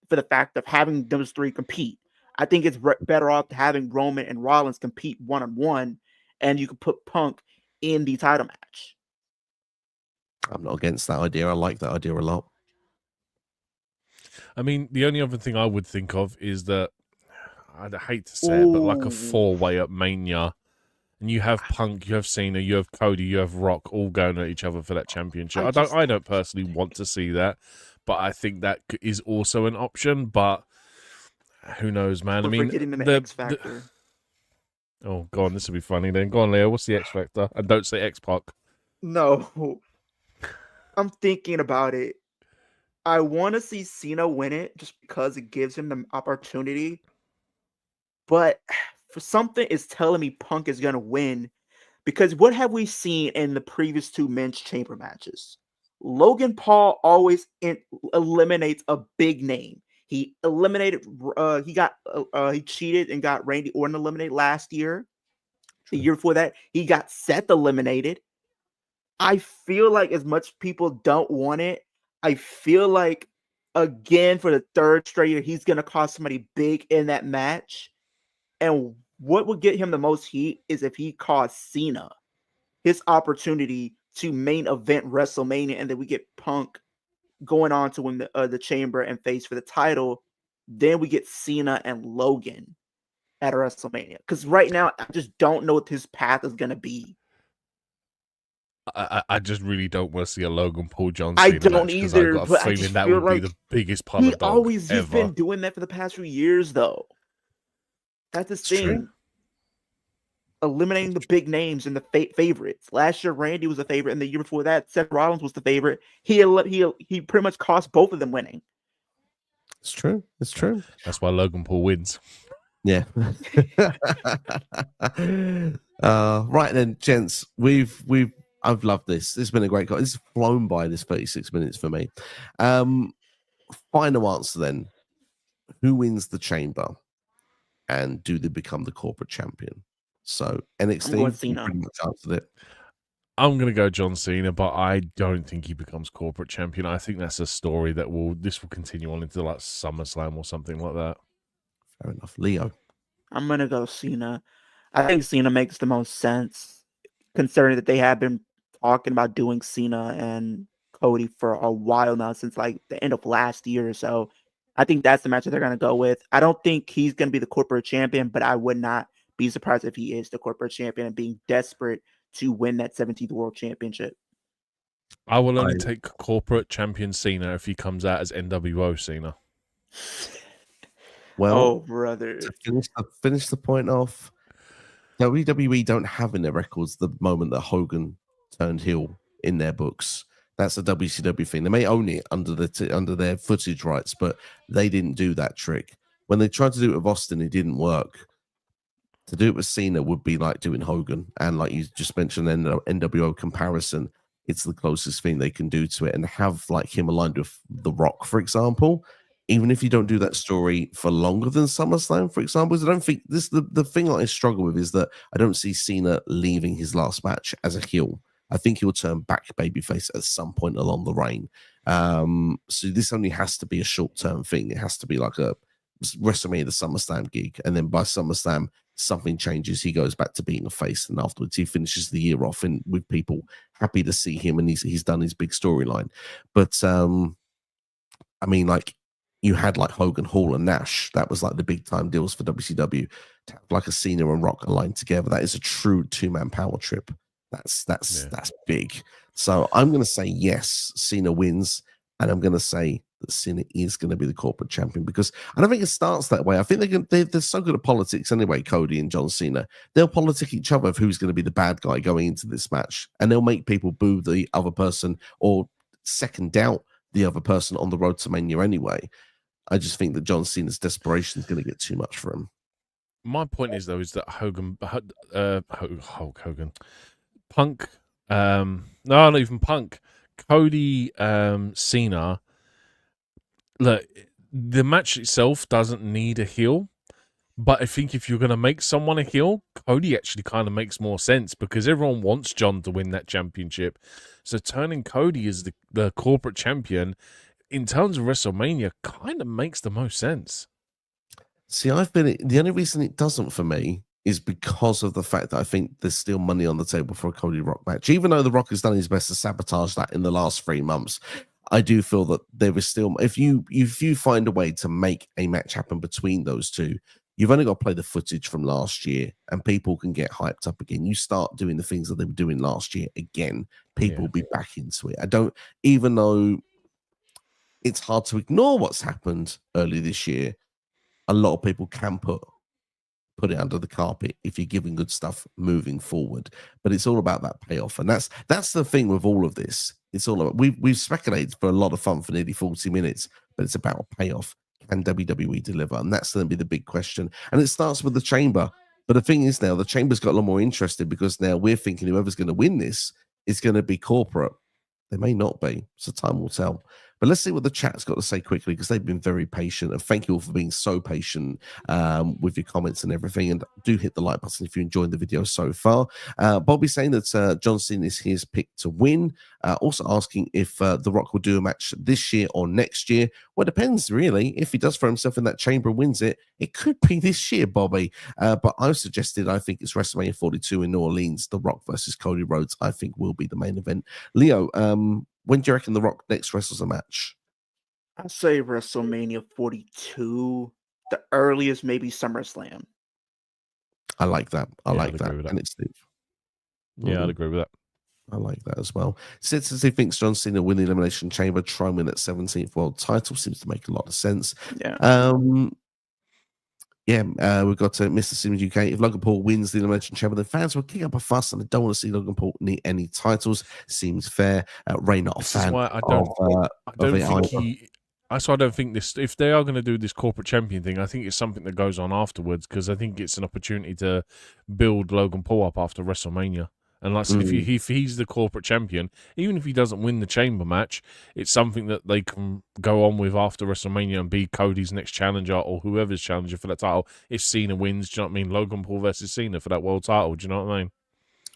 for the fact of having those three compete. I think it's better off having Roman and Rollins compete one-on-one, and you can put Punk in the title match. I'm not against that idea. I like that idea a lot. I mean, the only other thing I would think of is that, I'd hate to say it, but like a 4-way at Mania. And you have Punk, you have Cena, you have Cody, you have Rock, all going at each other for that championship. I don't personally want to see that, but I think that is also an option. But who knows, man? I mean, getting the X Factor. Oh, go on, this will be funny then. Go on, Leo. What's the X Factor? And don't say X-Pac. No, I'm thinking about it. I want to see Cena win it just because it gives him the opportunity. But for something is telling me Punk is going to win, because what have we seen in the previous 2 men's chamber matches? Logan Paul always eliminates a big name. He eliminated, he cheated and got Randy Orton eliminated last year. The year before that, he got Seth eliminated. I feel like as much people don't want it, I feel like, again, for the 3rd straight year, he's going to cause somebody big in that match. And what would get him the most heat is if he caused Cena his opportunity to main event WrestleMania, and then we get Punk going on to win the chamber and face for the title. Then we get Cena and Logan at WrestleMania. Because right now, I just don't know what his path is going to be. I just really don't want to see a Logan Paul John Cena I don't match, either. I've got But a feeling that feel would like be the biggest puller dog he's ever. been doing that for the past few years, though. That's his thing. True. Eliminating the big names and the favorites. Last year, Randy was a favorite, and the year before that, Seth Rollins was the favorite. He pretty much cost both of them winning. It's true. It's true. That's why Logan Paul wins. Yeah. Right then, gents. I've loved this. This has been a great call. This has flown by, this 36 minutes for me. Final answer then. Who wins the chamber? And do they become the corporate champion? So NXT, I'm going Cena. pretty much answered it. I'm going to go John Cena, but I don't think he becomes corporate champion. I think that's a story that will continue on into like SummerSlam or something like that. Fair enough. Leo. I'm going to go Cena. I think Cena makes the most sense, considering that they have been talking about doing Cena and Cody for a while now, since like the end of last year or so. I think that's the match that they're going to go with. I don't think he's going to be the corporate champion, but I would not be surprised if he is the corporate champion and being desperate to win that 17th World Championship. I will only take corporate champion Cena if he comes out as NWO Cena. Well, brother. To finish the point off, WWE don't have in their records the moment that Hogan turned heel in their books. That's a WCW thing. They may own it under their footage rights, but they didn't do that trick. When they tried to do it with Austin, it didn't work. To do it with Cena would be like doing Hogan. And like you just mentioned, NWO comparison, it's the closest thing they can do to it. And have like him aligned with The Rock, for example, even if you don't do that story for longer than SummerSlam, for example, I don't think this, the thing that I struggle with is that I don't see Cena leaving his last match as a heel. I think he'll turn back babyface at some point along the reign. So this only has to be a short-term thing. It has to be like a WrestleMania, the SummerSlam gig. And then by SummerSlam, something changes. He goes back to being a face. And afterwards, he finishes the year off and with people happy to see him. And he's done his big storyline. But, I mean, like, you had like Hogan, Hall, and Nash. That was like the big time deals for WCW. To have like a Cena and Rock aligned together, that is a true 2-man power trip. That's big. So I'm going to say yes, Cena wins, and I'm going to say that Cena is going to be the corporate champion, because I don't think it starts that way. I think they're so good at politics anyway, Cody and John Cena. They'll politic each other of who's going to be the bad guy going into this match, and they'll make people boo the other person or second doubt the other person on the road to Mania anyway. I just think that John Cena's desperation is going to get too much for him. My point is, though, is that Hulk Hogan, Punk, no, not even Punk, Cody, Cena. Look, the match itself doesn't need a heel, but I think if you're going to make someone a heel, Cody actually kind of makes more sense, because everyone wants John to win that championship. So turning Cody as the corporate champion in terms of WrestleMania kind of makes the most sense. See, the only reason it doesn't for me is because of the fact that I think there's still money on the table for a Cody Rock match. Even though The Rock has done his best to sabotage that in the last 3 months, I do feel that there is still, if you find a way to make a match happen between those two, you've only got to play the footage from last year and people can get hyped up again. You start doing the things that they were doing last year again, people will be back into it. I don't, even though it's hard to ignore what's happened early this year, a lot of people can put it under the carpet if you're giving good stuff moving forward. But it's all about that payoff. And that's the thing with all of this. It's all about, we've speculated for a lot of fun for nearly 40 minutes, but it's about a payoff. Can WWE deliver? And that's going to be the big question. And it starts with the Chamber. But the thing is now, the Chamber's got a lot more interested because now we're thinking whoever's going to win this is going to be corporate. They may not be, so time will tell. But let's see what the chat's got to say quickly, because they've been very patient. And thank you all for being so patient with your comments and everything. And do hit the like button if you're enjoying the video so far. Bobby's saying that John Cena is his pick to win. Also asking if The Rock will do a match this year or next year. Well, it depends, really. If he does throw himself in that chamber and wins it, it could be this year, Bobby. But I've suggested, I think it's WrestleMania 42 in New Orleans. The Rock versus Cody Rhodes, I think, will be the main event. Leo, when do you reckon The Rock next wrestles a match? I'd say WrestleMania 42. The earliest, maybe SummerSlam. I like that. I Yeah, like I'd that. agree with that. And it's Steve. Yeah, I'd agree with that. I like that as well. Sid says he thinks John Cena win the Elimination Chamber, try and win that 17th world title. Seems to make a lot of sense. Yeah. We've got Mr. Simmons UK. If Logan Paul wins the Elimination Chamber, then fans will kick up a fuss and they don't want to see Logan Paul need any titles. Seems fair. Ray, not a This fan. is why I don't think this. If they are going to do this corporate champion thing, I think it's something that goes on afterwards, because I think it's an opportunity to build Logan Paul up after WrestleMania. And like, if he's the corporate champion, even if he doesn't win the chamber match, it's something that they can go on with after WrestleMania and be Cody's next challenger or whoever's challenger for that title. If Cena wins, do you know what I mean? Logan Paul versus Cena for that world title. Do you know what I mean?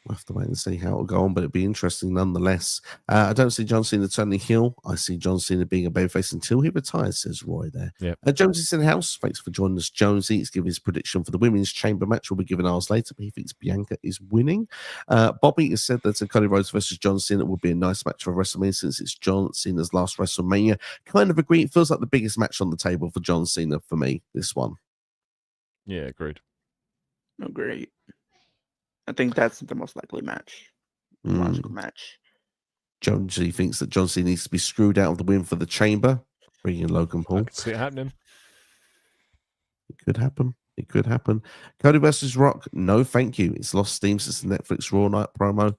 We'll have to wait and see how it'll go on, but it'd be interesting nonetheless. I don't see John Cena turning heel. I see John Cena being a babyface until he retires, says Roy there. Yeah. Jonesy's in the house. Thanks for joining us, Jonesy. He's giving his prediction for the women's chamber match. We'll be given ours later, but he thinks Bianca is winning. Bobby has said that Cody Rhodes versus John Cena would be a nice match for WrestleMania since it's John Cena's last WrestleMania. Kind of agree. It feels like the biggest match on the table for John Cena for me, this one. Yeah, agreed. Agreed. I think that's the most likely match. Logical match. Jonesy thinks that John Cena needs to be screwed out of the win for the chamber, bringing in Logan Paul. I can see it happening. It could happen. It could happen. Cody versus Rock. No, thank you. It's lost steam since the Netflix Raw Night promo.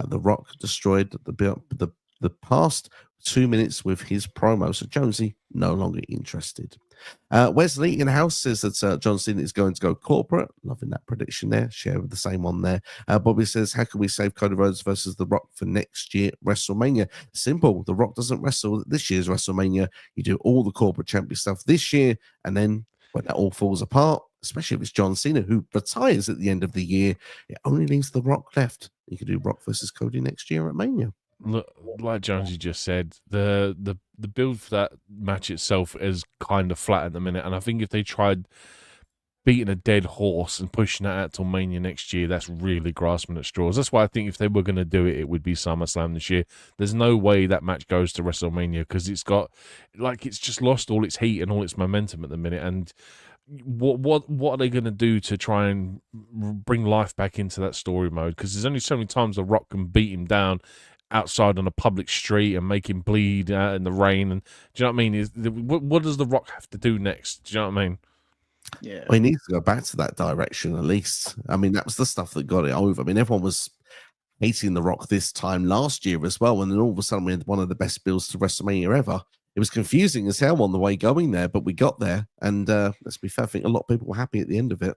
The Rock destroyed the past 2 minutes with his promo. So Jonesy no longer interested. Wesley in house says that John Cena is going to go corporate. Loving that prediction there. Share with the same one there. Bobby says, how can we save Cody Rhodes versus The Rock for next year WrestleMania? Simple. The Rock doesn't wrestle this year's WrestleMania. You do all the corporate champion stuff this year, and then when that all falls apart, especially if it's John Cena who retires at the end of the year, it only leaves The Rock left. You could do Rock versus Cody next year at Mania. Look, like Jonesy just said, the build for that match itself is kind of flat at the minute, and I think if they tried beating a dead horse and pushing that out till Mania next year, that's really grasping at straws. That's why I think if they were going to do it, it would be SummerSlam this year. There's no way that match goes to WrestleMania, because it's just lost all its heat and all its momentum at the minute. And what are they going to do to try and bring life back into that story mode? Because there's only so many times The Rock can beat him down outside on a public street and make him bleed in the rain. And do you know what I mean? What does The Rock have to do next? Do you know what I mean? Yeah, well, he needs to go back to that direction at least. I mean, that was the stuff that got it over. I mean, everyone was hating The Rock this time last year as well, and then all of a sudden we had one of the best builds to WrestleMania ever. It was confusing as hell on the way going there, but we got there, and let's be fair, I think a lot of people were happy at the end of it.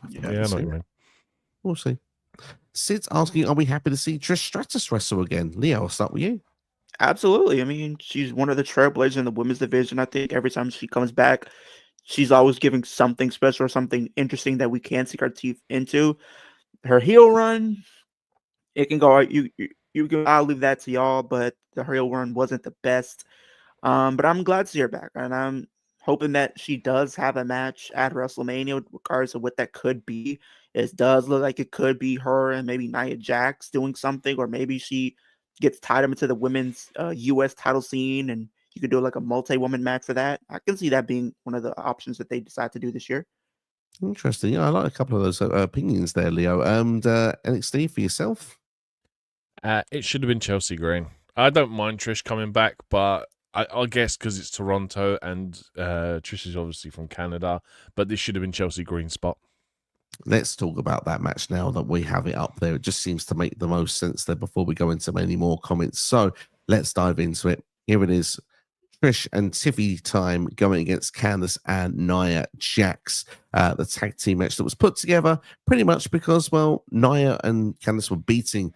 Yeah, I know what you mean. We'll see. Sid's asking, are we happy to see Trish Stratus wrestle again? Leo, I'll start with you. absolutely. I mean, she's one of the trailblazers in the women's division. I think every time she comes back, she's always giving something special or something interesting that we can sink our teeth into. Her heel run, it can go. I'll leave that to y'all, but the heel run wasn't the best. But I'm glad to see her back, and I'm hoping that she does have a match at WrestleMania, regardless of what that could be. It does look like it could be her and maybe Nia Jax doing something, or maybe she gets tied into the women's U.S. title scene, and You could do like a multi-woman match for that. I can see that being one of the options that they decide to do this year. Interesting. Yeah, I like a couple of those opinions there, Leo. And NXT for yourself? It should have been Chelsea Green. I don't mind Trish coming back, but I guess because it's Toronto and Trish is obviously from Canada, but this should have been Chelsea Green's spot. Let's talk about that match now that we have it up there. It just seems to make the most sense there before we go into many more comments. So let's dive into it. Here it is. Trish and Tiffy time going against Candice and Nia Jax, the tag team match that was put together pretty much because, well, Nia and Candice were beating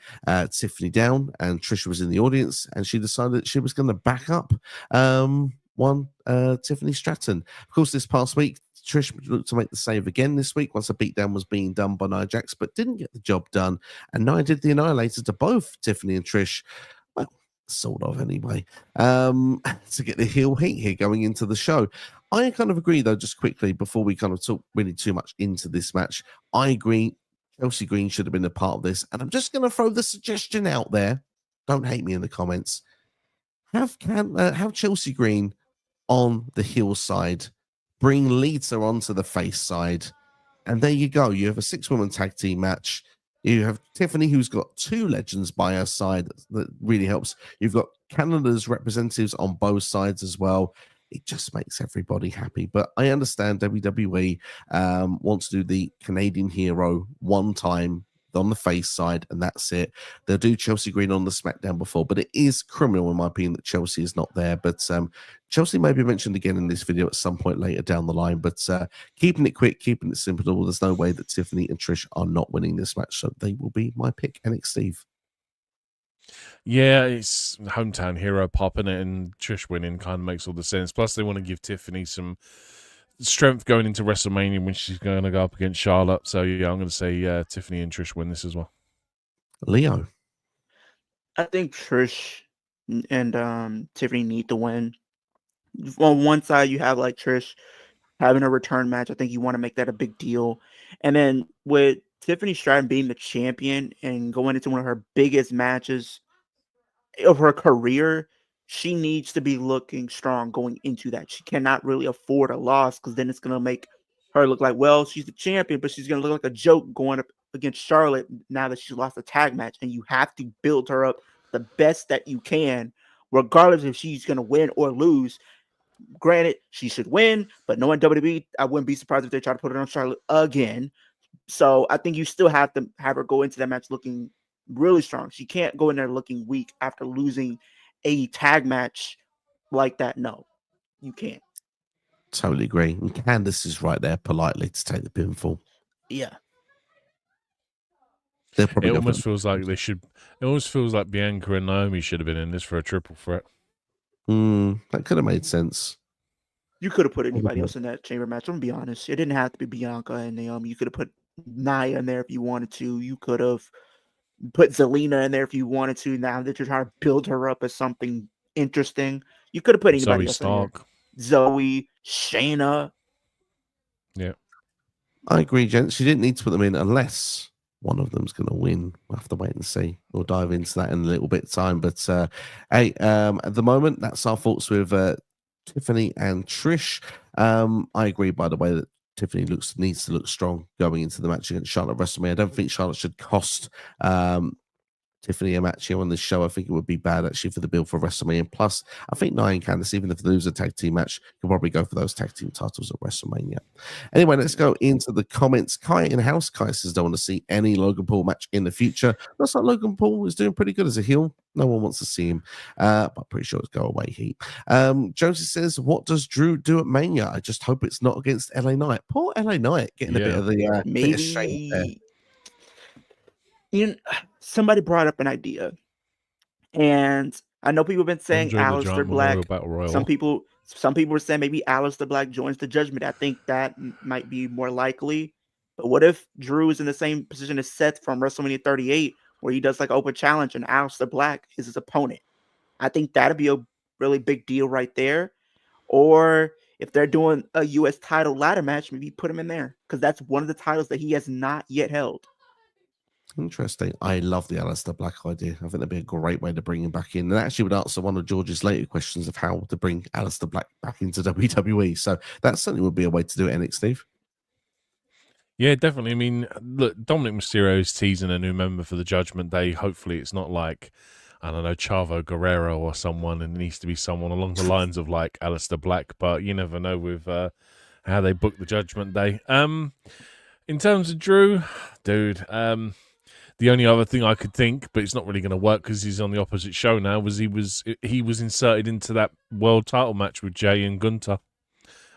Tiffany down, and Trish was in the audience, and she decided that she was going to back up Tiffany Stratton. Of course, this past week, Trish looked to make the save again this week once a beatdown was being done by Nia Jax, but didn't get the job done, and Nia did the Annihilator to both Tiffany and Trish. Well, sort of anyway, to get the heel heat here going into the show. I kind of agree, though, just quickly before we kind of talk really too much into this match. I agree Chelsea Green should have been a part of this, and I'm just going to throw the suggestion out there. Don't hate me in the comments. Have Chelsea Green on the heel side, bring Lita onto the face side, and there you go. You have a 6-woman tag team match. You have Tiffany, who's got 2 legends by her side. That really helps. You've got Canada's representatives on both sides as well. It just makes everybody happy. But I understand WWE wants to do the Canadian hero one time on the face side, and that's it. They'll do Chelsea Green on the SmackDown before, but it is criminal, in my opinion, that Chelsea is not there. But Chelsea may be mentioned again in this video at some point later down the line. But keeping it quick, keeping it simple, there's no way that Tiffany and Trish are not winning this match, so they will be my pick. NXT. Yeah, it's hometown hero popping it, and Trish winning kind of makes all the sense. Plus, they want to give Tiffany some strength going into WrestleMania when she's going to go up against Charlotte. So yeah, I'm going to say Tiffany and Trish win this as well. Leo. I think Trish and Tiffany need to win. On one side, you have like Trish having a return match. I think you want to make that a big deal. And then with Tiffany Stratton being the champion and going into one of her biggest matches of her career, she needs to be looking strong going into that. She cannot really afford a loss because then it's going to make her look like, well, she's the champion, but she's going to look like a joke going up against Charlotte now that she's lost a tag match. And you have to build her up the best that you can, regardless if she's going to win or lose. Granted, she should win, but knowing WWE, I wouldn't be surprised if they try to put it on Charlotte again. So I think you still have to have her go into that match looking really strong. She can't go in there looking weak after losing a tag match like that. No, you can't. Totally agree. And Candice is right there politely to take the pinfall. Yeah. They'll probably It go almost for feels like they should. It almost feels like Bianca and Naomi should have been in this for a triple threat. that could have made sense. You could have put anybody else in that chamber match. I'm gonna be honest. It didn't have to be Bianca and Naomi. You could have put Nia in there if you wanted to. You could have put Zelina in there if you wanted to. Now that you're trying to build her up as something interesting, you could have put anybody Zoe else in there. Stark. Zoe, Shayna. Yeah. I agree, gents. She didn't need to put them in unless one of them's going to win. We'll have to wait and see. We'll dive into that in a little bit of time. But hey, at the moment, that's our thoughts with Tiffany and Trish. I agree, by the way, that Tiffany needs to look strong going into the match against Charlotte WrestleMania. I don't think Charlotte should cost Tiffany a match here on this show. I think it would be bad actually for the build for WrestleMania. Plus, I think Nia and Candice, even if they lose a tag team match, could probably go for those tag team titles at WrestleMania. Anyway, let's go into the comments. Kai in house. Kai says don't want to see any Logan Paul match in the future. Looks like Logan Paul is doing pretty good as a heel. No one wants to see him, but I'm pretty sure it's go away heat. Josie says, what does Drew do at Mania? I just hope it's not against LA Knight. Poor LA Knight getting a bit of the bit of shame there. You know, somebody brought up an idea, and I know people have been saying Aleister Black. Some people were saying maybe Aleister Black joins the Judgment. I think that might be more likely. But what if Drew is in the same position as Seth from WrestleMania 38, where he does like open challenge and Aleister Black is his opponent? I think that'd be a really big deal right there. Or if they're doing a U.S. title ladder match, maybe put him in there because that's one of the titles that he has not yet held. Interesting. I love the Aleister Black idea. I think that'd be a great way to bring him back in. And actually would answer one of George's later questions of how to bring Aleister Black back into WWE. So that certainly would be a way to do it, Nick, Steve. Yeah, definitely. I mean, look, Dominic Mysterio is teasing a new member for the Judgment Day. Hopefully it's not like, I don't know, Chavo Guerrero or someone, and it needs to be someone along the lines of like Aleister Black, but you never know with how they book the Judgment Day. In terms of Drew, dude, the only other thing I could think, but it's not really going to work because he's on the opposite show now, was he was inserted into that world title match with Jay and Gunter.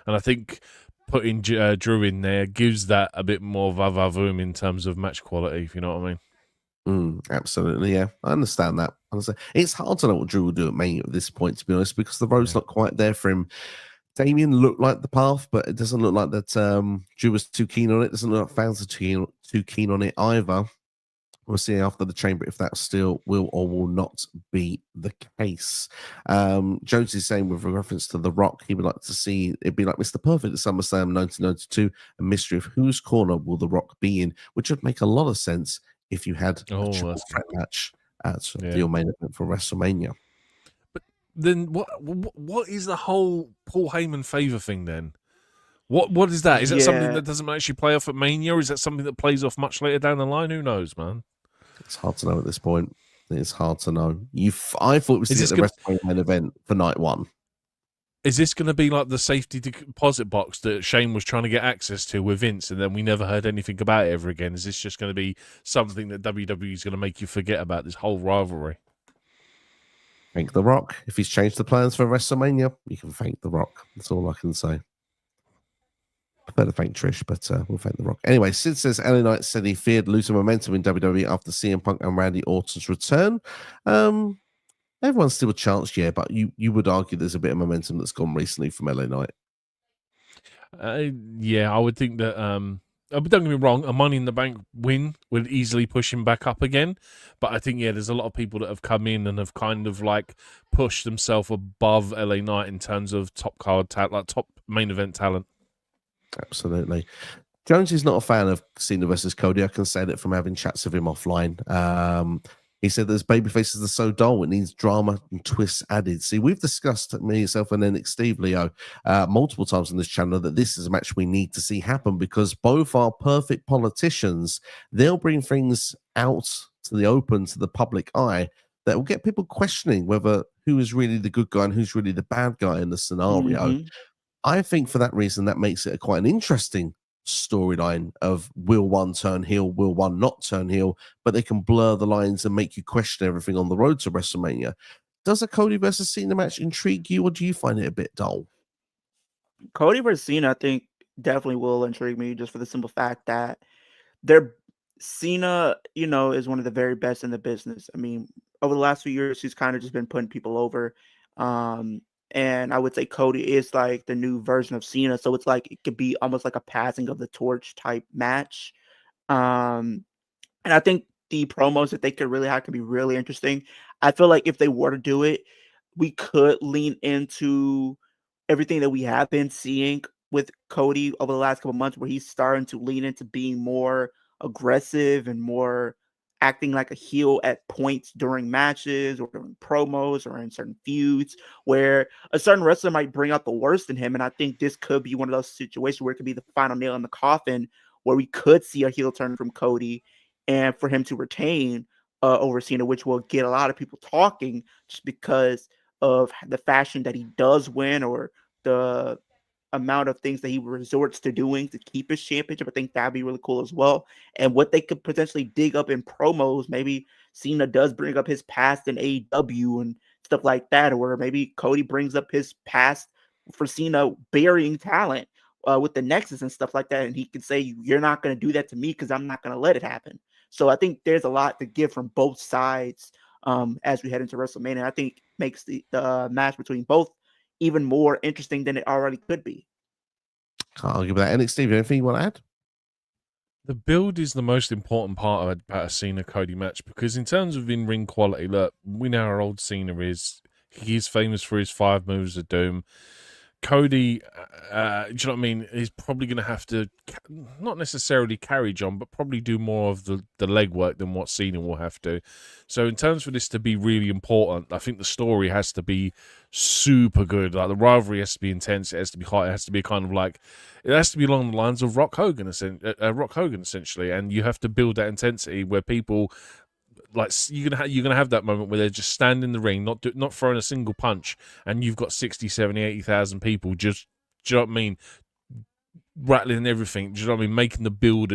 And I think putting Drew in there gives that a bit more vavavoom in terms of match quality, if you know what I mean. Absolutely, yeah. I understand that. It's hard to know what Drew will do at Mania at this point, to be honest, because the road's not quite there for him. Damian looked like the path, but it doesn't look like that Drew was too keen on it. It doesn't look like fans are too keen on it either. We'll see after the chamber if that still will or will not be the case. Jones is saying with reference to The Rock, he would like to see it be like Mr. Perfect at SummerSlam 1992, a mystery of whose corner will The Rock be in, which would make a lot of sense if you had a triple threat match at your main event for WrestleMania. But then what is the whole Paul Heyman favor thing then? What is that? Is that something that doesn't actually play off at Mania, or is that something that plays off much later down the line? Who knows, man? It's hard to know at this point. It's hard to know. I thought it was the WrestleMania main event for night one. Is this going to be like the safety deposit box that Shane was trying to get access to with Vince, and then we never heard anything about it ever again? Is this just going to be something that WWE is going to make you forget about this whole rivalry? Thank The Rock. If he's changed the plans for WrestleMania, you can thank The Rock. That's all I can say. I better thank Trish, but we'll thank The Rock. Anyway, Sid says LA Knight said he feared losing momentum in WWE after CM Punk and Randy Orton's return. Everyone's still a chance, yeah, but you would argue there's a bit of momentum that's gone recently from LA Knight. Yeah, I would think that. But don't get me wrong, a Money in the Bank win would easily push him back up again. But I think, there's a lot of people that have come in and have kind of like pushed themselves above LA Knight in terms of top card talent, like top main event talent. Absolutely. Jones is not a fan of Cena versus Cody. I can say that from having chats with him offline. He said those baby faces are so dull, it needs drama and twists added. See, we've discussed, me, yourself, and then Steve Leo, multiple times on this channel that this is a match we need to see happen because both are perfect politicians. They'll bring things out to the open, to the public eye, that will get people questioning whether who is really the good guy and who's really the bad guy in the scenario. Mm-hmm. I think for that reason, that makes it quite an interesting storyline of will one turn heel, will one not turn heel, but they can blur the lines and make you question everything on the road to WrestleMania. Does a Cody versus Cena match intrigue you, or do you find it a bit dull? Cody versus Cena, I think, definitely will intrigue me just for the simple fact that Cena, is one of the very best in the business. I mean, over the last few years, he's kind of just been putting people over. And I would say Cody is like the new version of Cena. So it's like it could be almost like a passing of the torch type match. And I think the promos that they could really have could be really interesting. I feel like if they were to do it, we could lean into everything that we have been seeing with Cody over the last couple of months, where he's starting to lean into being more aggressive and more acting like a heel at points during matches or during promos or in certain feuds where a certain wrestler might bring out the worst in him. And I think this could be one of those situations where it could be the final nail in the coffin, where we could see a heel turn from Cody and for him to retain over Cena, which will get a lot of people talking just because of the fashion that he does win or the amount of things that he resorts to doing to keep his championship. I think that'd be really cool as well. And what they could potentially dig up in promos, maybe Cena does bring up his past in AEW and stuff like that, or maybe Cody brings up his past for Cena burying talent with the Nexus and stuff like that, and he can say, you're not going to do that to me because I'm not going to let it happen. So I think there's a lot to give from both sides as we head into WrestleMania. I think makes the match between both even more interesting than it already could be. Can't argue with that. And Steve, anything you want to add? The build is the most important part about a Cena Cody match because in terms of in-ring quality, look, we know how old Cena is. He is famous for his 5 moves of doom. Cody, do you know what I mean? Is probably going to have to not necessarily carry John, but probably do more of the legwork than what Cena will have to. So, in terms for this to be really important, I think the story has to be super good. Like the rivalry has to be intense. It has to be hot. It has to be kind of like it has to be along the lines of Rock Hogan, essentially. And you have to build that intensity where people. Like you're gonna have that moment where they're just standing in the ring, not throwing a single punch, and you've got 60, 70, 80,000 people just, do you know what I mean, rattling everything. Do you know what I mean, making the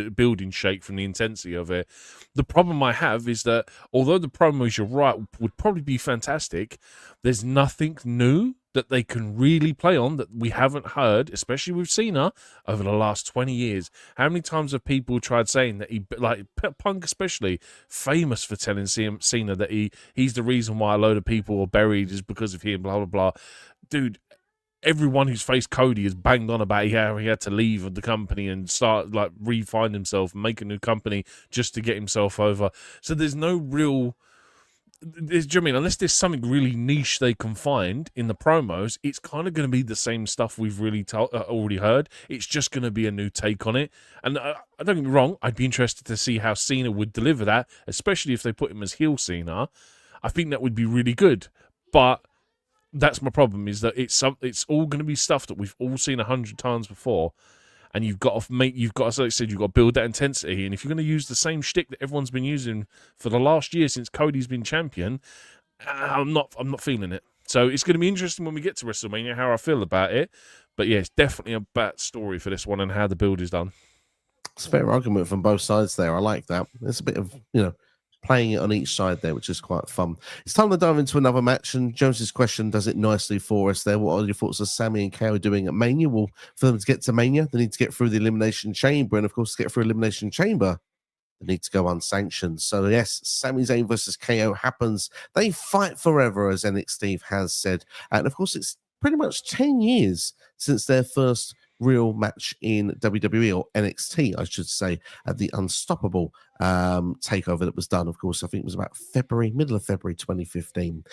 building shake from the intensity of it. The problem I have is that although the promos, you're right, would probably be fantastic, there's nothing new that they can really play on that we haven't heard, especially with Cena, over the last 20 years. How many times have people tried saying that he, like Punk especially, famous for telling Cena that he's the reason why a load of people are buried is because of him, blah, blah, blah. Dude, everyone who's faced Cody has banged on about how he had to leave the company and start, like, refine himself, make a new company just to get himself over. So there's no real... Do you know what I mean? Unless there's something really niche they can find in the promos, it's kind of going to be the same stuff we've really already heard. It's just going to be a new take on it. And I don't get me wrong, I'd be interested to see how Cena would deliver that, especially if they put him as heel Cena. I think that would be really good. But that's my problem, is that it's all going to be stuff that we've all seen 100 times before. And you've got to, as I said, you've got to build that intensity. And if you're going to use the same shtick that everyone's been using for the last year since Cody's been champion, I'm not feeling it. So it's going to be interesting when we get to WrestleMania how I feel about it. But yeah, it's definitely a bad story for this one and how the build is done. It's a fair argument from both sides there. I like that. There's a bit of, playing it on each side there, which is quite fun. It's time to dive into another match, and Jones's question does it nicely for us there. What are your thoughts of Sami and KO doing at Mania? Well, for them to get to Mania, they need to get through the Elimination Chamber, and of course, to get through Elimination Chamber, they need to go unsanctioned. So yes, Sami Zayn versus KO happens. They fight forever, as NXT has said. And of course, it's pretty much 10 years since their first real match in WWE, or NXT, I should say, at the Unstoppable takeover that was done. Of course, I think it was about middle of February 2015.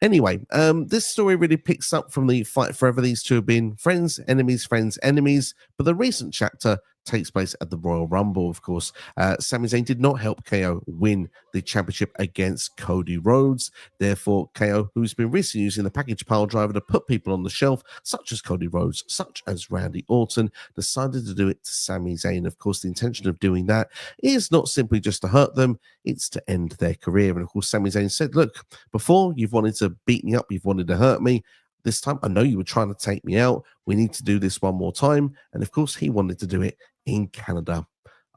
Anyway, this story really picks up from the fight forever. These two have been friends, enemies, but the recent chapter takes place at the Royal Rumble, of course. Sami Zayn did not help KO win the championship against Cody Rhodes. Therefore, KO, who's been recently using the package pile driver to put people on the shelf, such as Cody Rhodes, such as Randy Orton, decided to do it to Sami Zayn. Of course, the intention of doing that is not simply just to hurt them, it's to end their career. And of course, Sami Zayn said, look, before you've wanted to beat me up, you've wanted to hurt me. This time, I know you were trying to take me out. We need to do this one more time. And of course, he wanted to do it in Canada.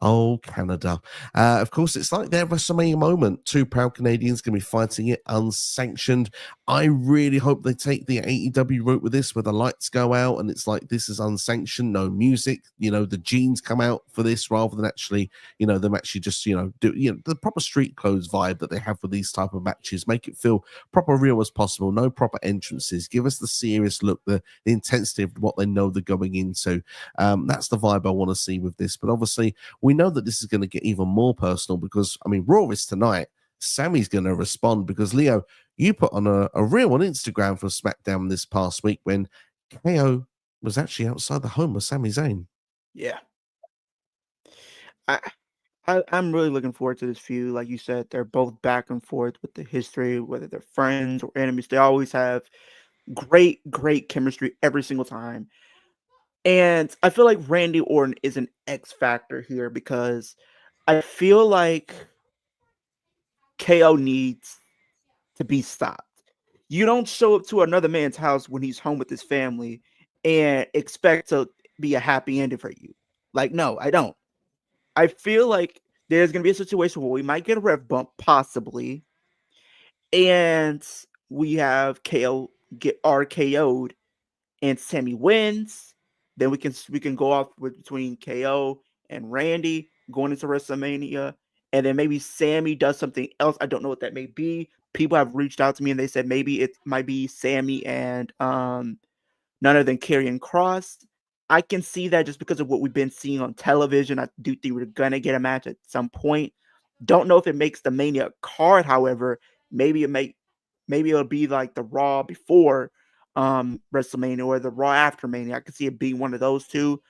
Oh, Canada. Of course, it's like their WrestleMania moment. Two proud Canadians going to be fighting it unsanctioned. I really hope they take the AEW route with this, where the lights go out and it's like, this is unsanctioned, no music. The jeans come out for this rather than actually, them actually just, do, the proper street clothes vibe that they have for these type of matches. Make it feel proper real as possible. No proper entrances. Give us the serious look, the intensity of what they know they're going into. That's the vibe I want to see with this. But obviously, we know that this is going to get even more personal because, Raw is tonight. Sami's going to respond because, Leo, you put on a reel on Instagram for SmackDown this past week when KO was actually outside the home of Sami Zayn. Yeah. I'm really looking forward to this feud. Like you said, they're both back and forth with the history, whether they're friends or enemies. They always have great chemistry every single time. And I feel like Randy Orton is an X factor here because I feel like KO needs to be stopped. You don't show up to another man's house when he's home with his family and expect to be a happy ending for you. Like, no, I don't. I feel like there's going to be a situation where we might get a rev bump, possibly, and we have KO get RKO'd and Sami wins. Then we can go off between KO and Randy going into WrestleMania, and then maybe Sami does something else. I don't know what that may be. People have reached out to me and they said maybe it might be Sami and none other than Karrion Kross. I can see that just because of what we've been seeing on television. I do think we're gonna get a match at some point. Don't know if it makes the Mania card, however. Maybe it'll be like the Raw before. WrestleMania or the Raw after Mania. I could see it being one of those two.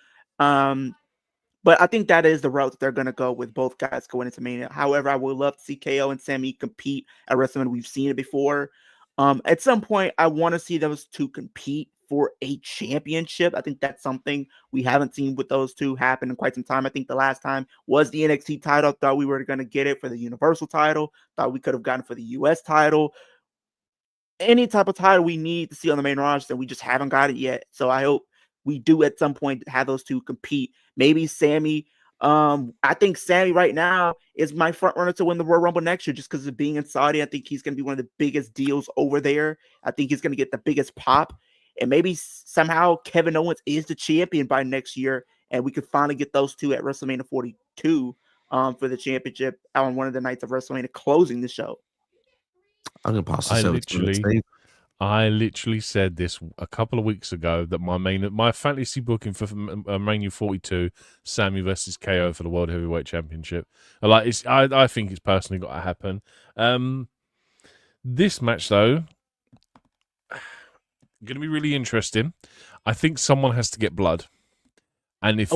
But I think that is the route that they're going to go with both guys going into Mania. However, I would love to see KO and Sami compete at WrestleMania. We've seen it before. At some point, I want to see those two compete for a championship. I think that's something we haven't seen with those two happen in quite some time. I think the last time was the NXT title. Thought we were going to get it for the Universal title. Thought we could have gotten for the US title. Any type of title we need to see on the main roster, we just haven't got it yet. So I hope we do at some point have those two compete. Maybe Sami. I think Sami right now is my front runner to win the Royal Rumble next year just because of being in Saudi. I think he's going to be one of the biggest deals over there. I think he's going to get the biggest pop. And maybe somehow Kevin Owens is the champion by next year, and we could finally get those two at WrestleMania 42 for the championship on one of the nights of WrestleMania closing the show. I'm going to pass this over to Steve. I literally said this a couple of weeks ago that my fantasy booking for Mania 42, Sami versus KO for the World Heavyweight Championship. I think it's personally got to happen. This match though, going to be really interesting. I think someone has to get blood, and if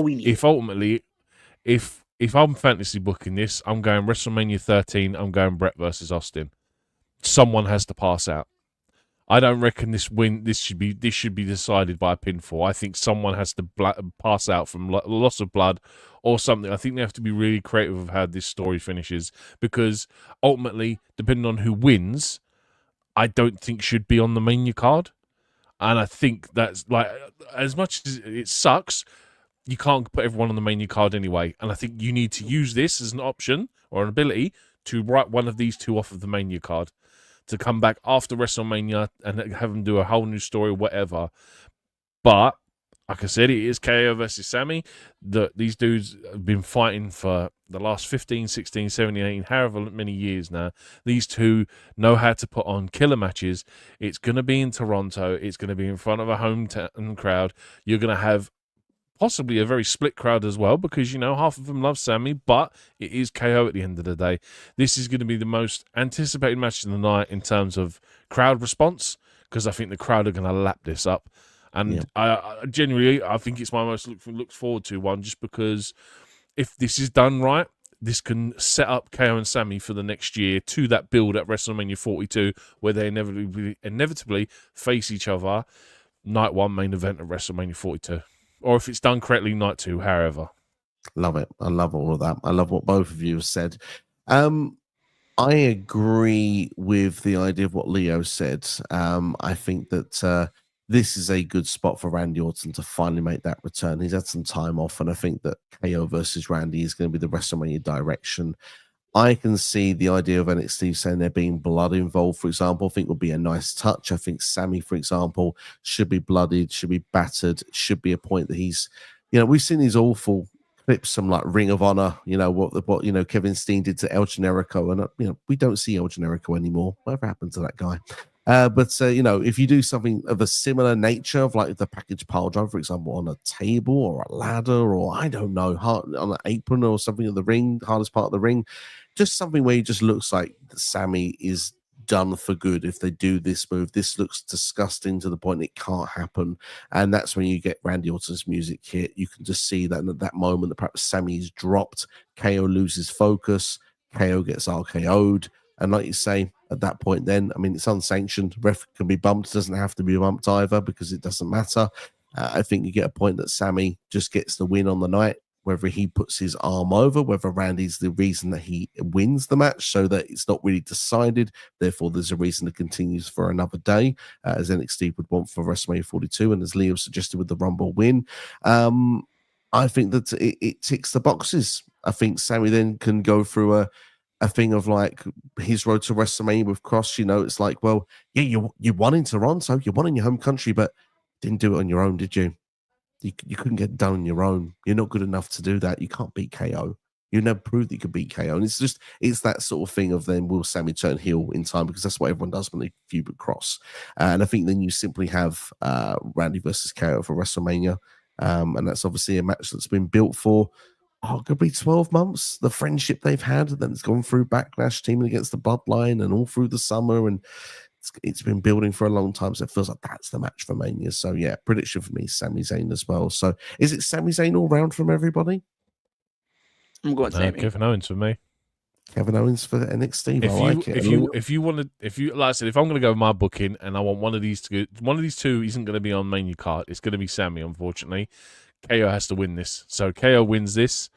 I'm fantasy booking this, I'm going WrestleMania 13. I'm going Brett versus Austin. Someone has to pass out. I don't reckon this should be decided by a pinfall. I think someone has to pass out from loss of blood or something. I think they have to be really creative of how this story finishes, because ultimately, depending on who wins, I don't think should be on the Mania card. And I think that's like, as much as it sucks, you can't put everyone on the Mania card anyway. And I think you need to use this as an option or an ability to write one of these two off of the Mania card, to come back after WrestleMania and have them do a whole new story, whatever. But, like I said, it is KO versus Sami. These dudes have been fighting for the last 15, 16, 17, 18, however many years now. These two know how to put on killer matches. It's going to be in Toronto. It's going to be in front of a hometown crowd. You're going to have possibly a very split crowd as well, because, half of them love Sami, but it is KO at the end of the day. This is going to be the most anticipated match of the night in terms of crowd response, because I think the crowd are going to lap this up. And I genuinely think it's my most looked forward to one, just because if this is done right, this can set up KO and Sami for the next year to that build at WrestleMania 42, where they inevitably face each other night one main event at WrestleMania 42. Or if it's done correctly, night two, however. Love it. I love all of that. I love what both of you have said. I agree with the idea of what Leo said. I think that this is a good spot for Randy Orton to finally make that return. He's had some time off, and I think that KO versus Randy is going to be the WrestleMania direction. I can see the idea of NXT saying there being blood involved, for example. I think would be a nice touch. I think Sami, for example, should be blooded, should be battered, should be a point that he's, we've seen these awful clips from like Ring of Honor, what Kevin Steen did to El Generico, and we don't see El Generico anymore. Whatever happened to that guy? But if you do something of a similar nature, of like the package pile driver, for example, on a table or a ladder, or I don't know, on an apron or something in the ring, hardest part of the ring, just something where it just looks like Sami is done for good. If they do this move, this looks disgusting to the point it can't happen, and that's when you get Randy Orton's music hit. You can just see that at that moment that perhaps Sami's dropped, KO loses focus, KO gets RKO'd. And like you say, at that point then, it's unsanctioned. Ref can be bumped. It doesn't have to be bumped either, because it doesn't matter. I think you get a point that Sami just gets the win on the night, whether he puts his arm over, whether Randy's the reason that he wins the match, so that it's not really decided. Therefore, there's a reason it continues for another day, as NXT would want for WrestleMania 42, and as Leo suggested with the Rumble win. I think that it ticks the boxes. I think Sami then can go through a thing of like his road to WrestleMania with Cross. It's like, well, yeah, you won in Toronto, you won in your home country, but didn't do it on your own, did you? You couldn't get it done on your own. You're not good enough to do that. You can't beat KO. You never proved that you could beat KO. And it's that sort of thing of then will Sami turn heel in time, because that's what everyone does when they feud with Cross. And I think then you simply have Randy versus KO for WrestleMania. And that's obviously a match that's been built for could be 12 months, the friendship they've had, and then it's gone through Backlash, teaming against the Bloodline, and all through the summer, and it's been building for a long time, so it feels like that's the match for Mania. So yeah, prediction for me, Sami Zayn as well. So is it Sami Zayn all round from everybody? I'm going Sami. Kevin Owens for me. Kevin Owens for the NXT. If you like I said, if I'm going to go with my booking and I want one of these two isn't going to be on Mania card. It's going to be Sami, unfortunately. KO has to win this. So KO wins this.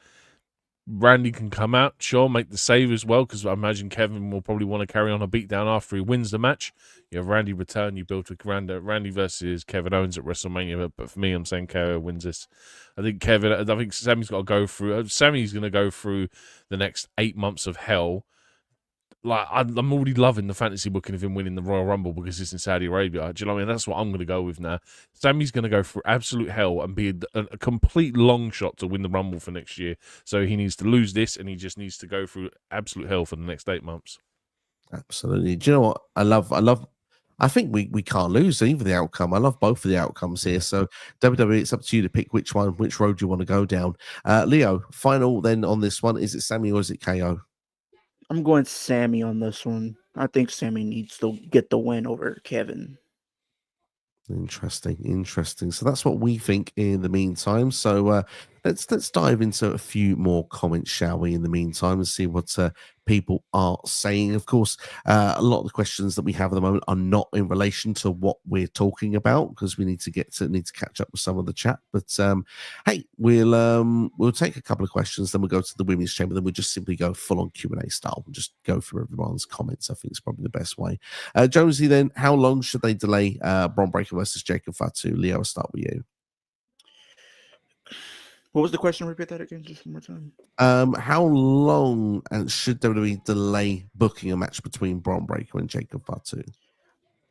Randy can come out, sure, make the save as well, because I imagine Kevin will probably want to carry on a beatdown after he wins the match. You have Randy return, you build with Randy versus Kevin Owens at WrestleMania, but for me, I'm saying KO wins this. I think Sami's got to go through. Sami's going to go through the next 8 months of hell. Like I'm already loving the fantasy booking of him winning the Royal Rumble because it's in Saudi Arabia. Do you know what I mean? That's what I'm going to go with now. Sami's going to go through absolute hell and be a complete long shot to win the Rumble for next year. So he needs to lose this, and he just needs to go through absolute hell for the next 8 months. Absolutely. Do you know what I love? I think we can't lose either the outcome. I love both of the outcomes here. So WWE, it's up to you to pick which road you want to go down. Leo, final then on this one. Is it Sami or is it KO? I'm going Sami on this one. I think Sami needs to get the win over Kevin. Interesting. So that's what we think in the meantime. So let's dive into a few more comments, shall we, in the meantime, and see what people are saying. Of course, a lot of the questions that we have at the moment are not in relation to what we're talking about, because we need to catch up with some of the chat. But hey, we'll take a couple of questions, then we'll go to the women's chamber, then we'll just simply go full on Q&A style. We'll just go through everyone's comments. I think it's probably the best way. Jonesy, then, how long should they delay Bron Breakker versus Jacob Fatu? Leo, I'll start with you. What was the question? Repeat that again just one more time. How long should WWE delay booking a match between Bron Breakker and Jacob Fatu?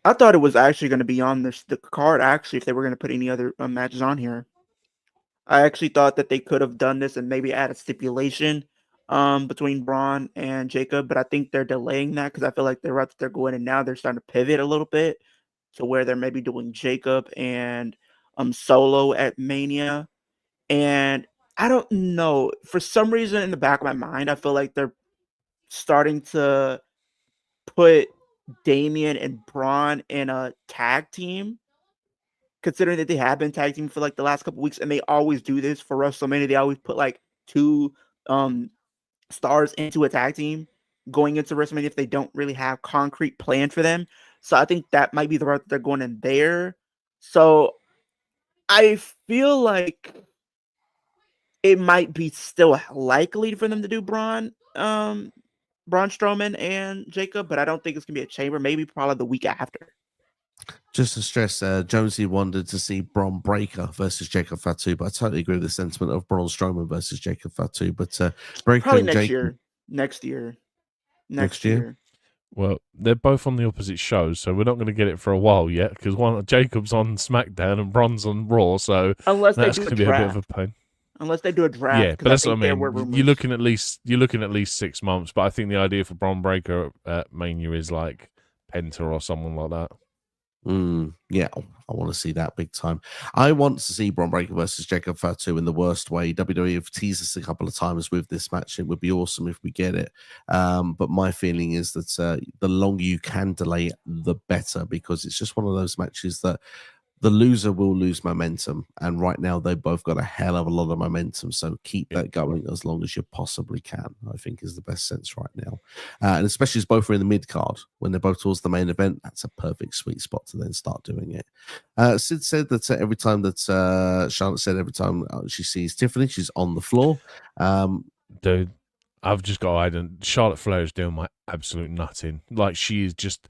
I thought it was actually going to be on the card, actually, if they were going to put any other matches on here. I actually thought that they could have done this and maybe add a stipulation between Bron and Jacob, but I think they're delaying that because I feel like the route that they're going in now, they're starting to pivot a little bit to where they're maybe doing Jacob and Solo at Mania. And I don't know, for some reason in the back of my mind, I feel like they're starting to put Damian and Braun in a tag team, considering that they have been tag team for like the last couple weeks, and they always do this for WrestleMania. They always put like two stars into a tag team going into WrestleMania if they don't really have concrete plan for them. So I think that might be the route that they're going in there. So I feel like it might be still likely for them to do Braun Strowman and Jacob, but I don't think it's gonna be a chamber. Maybe probably the week after. Just to stress, Jonesy wanted to see Bron Breakker versus Jacob Fatu, but I totally agree with the sentiment of Braun Strowman versus Jacob Fatu. But Breakker probably and Jacob next year. Well, they're both on the opposite shows, so we're not going to get it for a while yet, because Jacob's on SmackDown and Bron's on Raw, so unless that's they do going to be a bit of a pain. Unless they do a draft. Yeah, but that's what I mean. You're looking at least 6 months, but I think the idea for Bron Breakker at Mania is like Penta or someone like that. Yeah, I want to see that big time. I want to see Bron Breakker versus Jacob Fatu in the worst way. WWE have teased us a couple of times with this match. It would be awesome if we get it. But my feeling is that the longer you can delay, the better, because it's just one of those matches that the loser will lose momentum, and right now they both got a hell of a lot of momentum, so keep that going as long as you possibly can, I think, is the best sense right now. And especially as both are in the mid-card, when they're both towards the main event, that's a perfect sweet spot to then start doing it. Sid said that every time she sees Tiffany, she's on the floor. Dude, I've just got to add in, Charlotte Flair is doing my absolute nutting. Like, she is just...